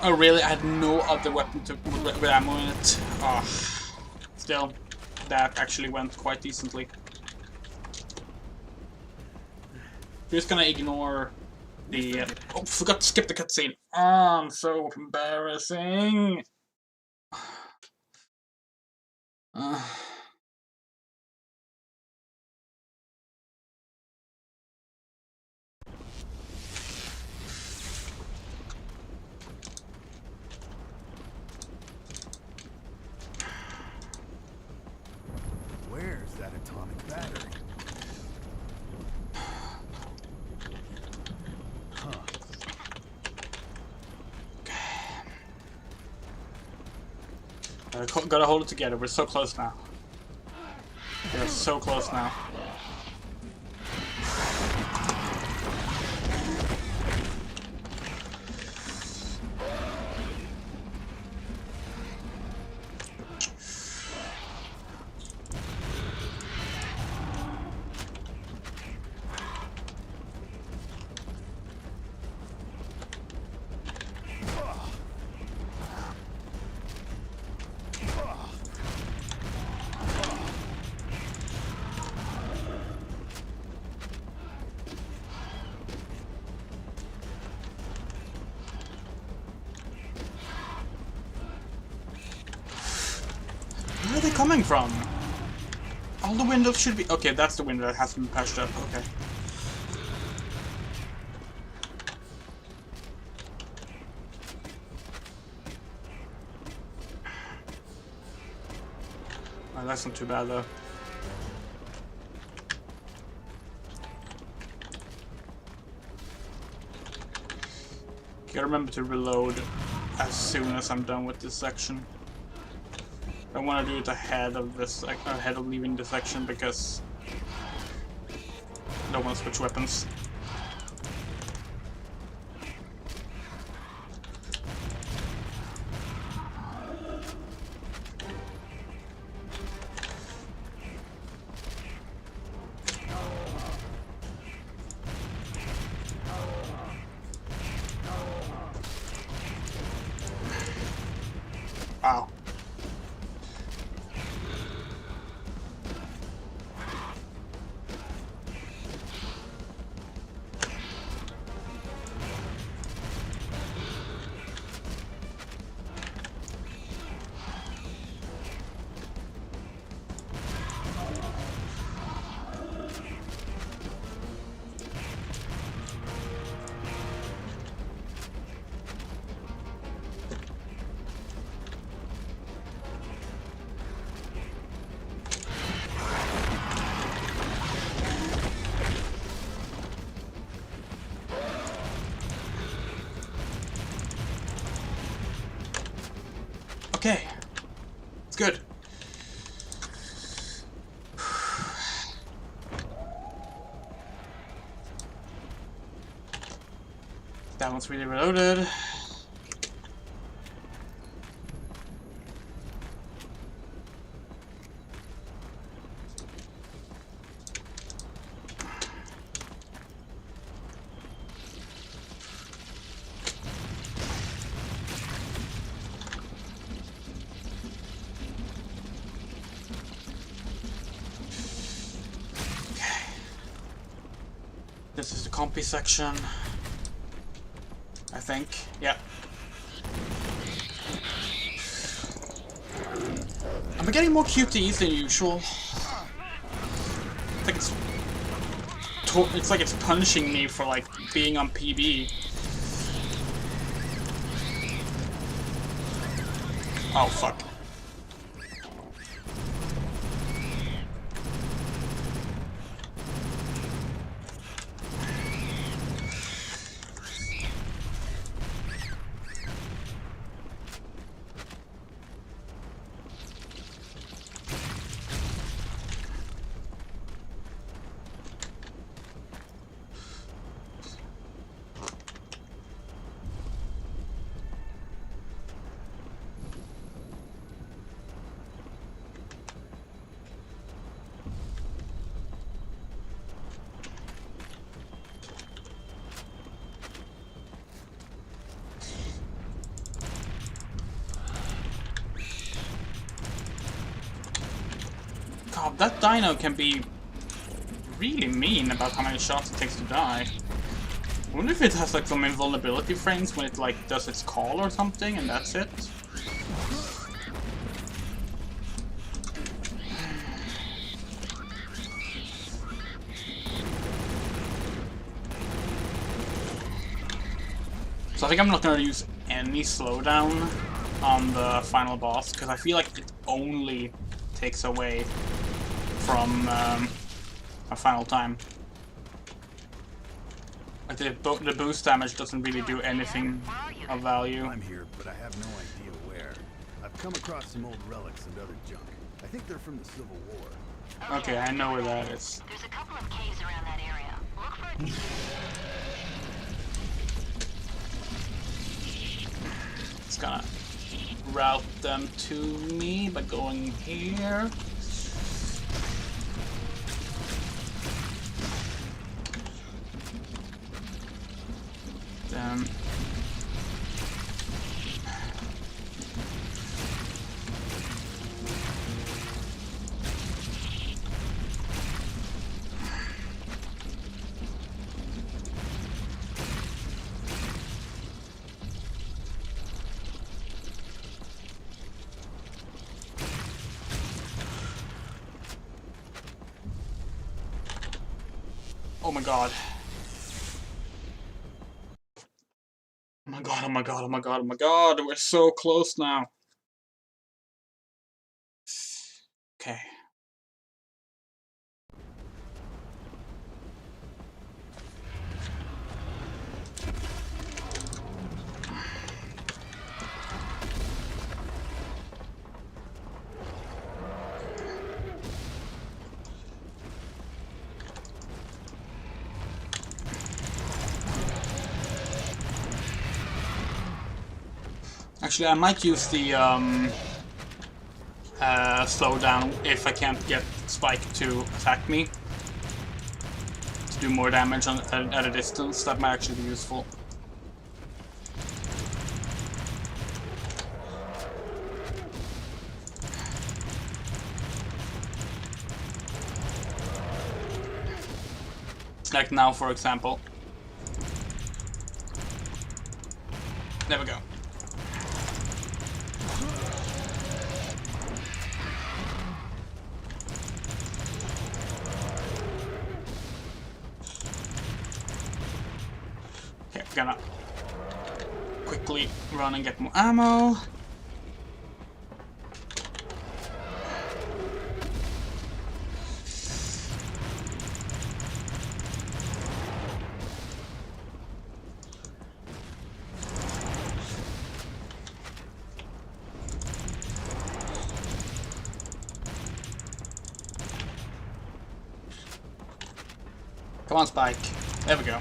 Oh really? I had no other weapon with ammo in it. Oh, still, that actually went quite decently. We're just gonna ignore the... oh, forgot to skip the cutscene. Oh, I'm so embarrassing. Where's that atomic battery? Huh. Gotta hold it together. We're so close now. We're so close now. they coming from? All the windows should be... Okay, that's the window that hasn't been patched up. Okay. Oh, that's not too bad, though. Gotta remember to reload as soon as I'm done with this section. I want to do it ahead of this, ahead of leaving the section, because I don't want to switch weapons. Wow. Okay, it's good. That one's really reloaded. This is the compy section, I think. Yeah. I'm getting more QTEs than usual. I think it's like it's punishing me for like being on PB. Oh fuck. God, that dino can be really mean about how many shots it takes to die. I wonder if it has like some invulnerability frames when it like does its call or something, and that's it. So I think I'm not gonna use any slowdown on the final boss, because I feel like it only takes away from a final time. Like the boost damage doesn't really do anything of value. I'm here, but I have no idea where. I've come across some old relics and other junk. I think they're from the Civil War. Okay, I know where that is. There's a couple of caves around that area. Look for it. It's gonna route them to me by going here. Then Oh my god. Oh my god, oh my god, oh my god, oh my god, we're so close now. Okay. Actually, I might use the slowdown if I can't get Spike to attack me. To do more damage at a distance, that might actually be useful. Like now, for example. There we go. Okay, I'm gonna quickly run and get more ammo. Come on, Spike. There we go.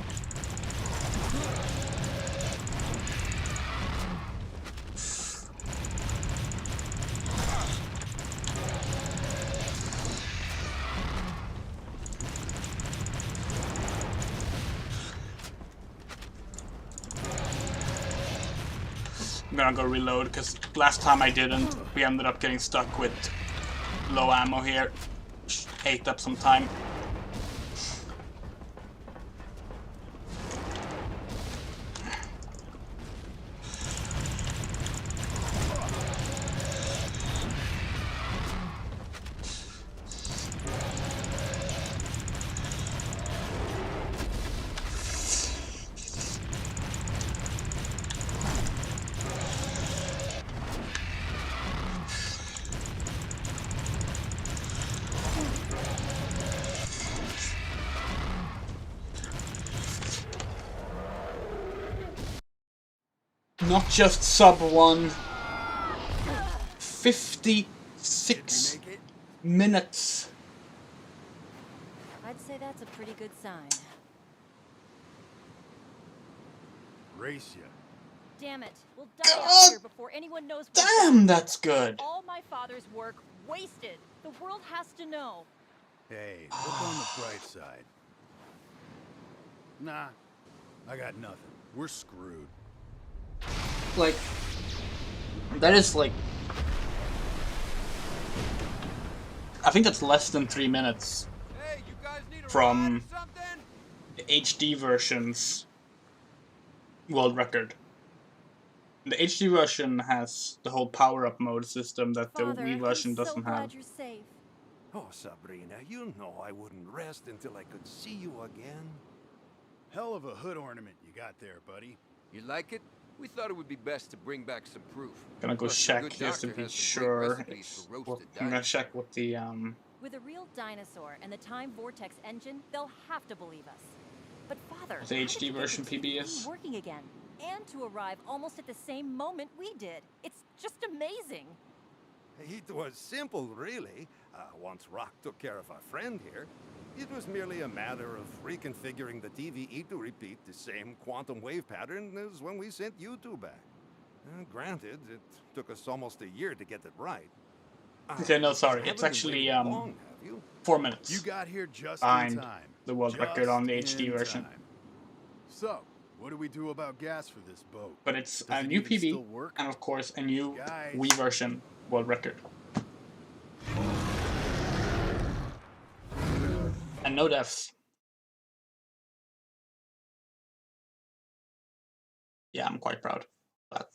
I'm gonna go reload, because last time I didn't. We ended up getting stuck with low ammo here. Ate up some time. Not just sub 1. 56 minutes. I'd say that's a pretty good sign. Race ya. Damn it. We'll die out here before anyone knows we're Damn, back. that's good. All my father's work wasted. The world has to know. Hey, look on the bright side. Nah, I got nothing. We're screwed. Like, that is like, I think that's less than 3 minutes Hey, you guys need a from ride or something? the HD version's world record. The HD version has the whole power-up mode system that the Father, Wii version I'm so doesn't glad have. you're safe. Oh, Sabrina, you know I wouldn't rest until I could see you again. Hell of a hood ornament you got there, buddy. You like it? We thought it would be best to bring back some proof. Gonna go Plus, the check good just to doctor be has some great sure. recipes for roasted I'm gonna dinosaur. check what the With a real dinosaur and the Time Vortex engine, they'll have to believe us. But Father, The how did HD you get version the TV PB is? working again, and to arrive almost at the same moment we did. It's just amazing. It was simple, really. Once Rock took care of our friend here, it was merely a matter of reconfiguring the TVE to repeat the same quantum wave pattern as when we sent you two back. Granted, it took us almost a year to get it right. Okay, no, sorry. You It's haven't actually waited long, have you? 4 minutes. You got here just in Behind time. the world record on the HD in version. time. So, what do we do about gas for this boat? But it's Does a it new even PB, still work? and of course a new Guys. Wii version world record. And no deaths. Yeah, I'm quite proud of that.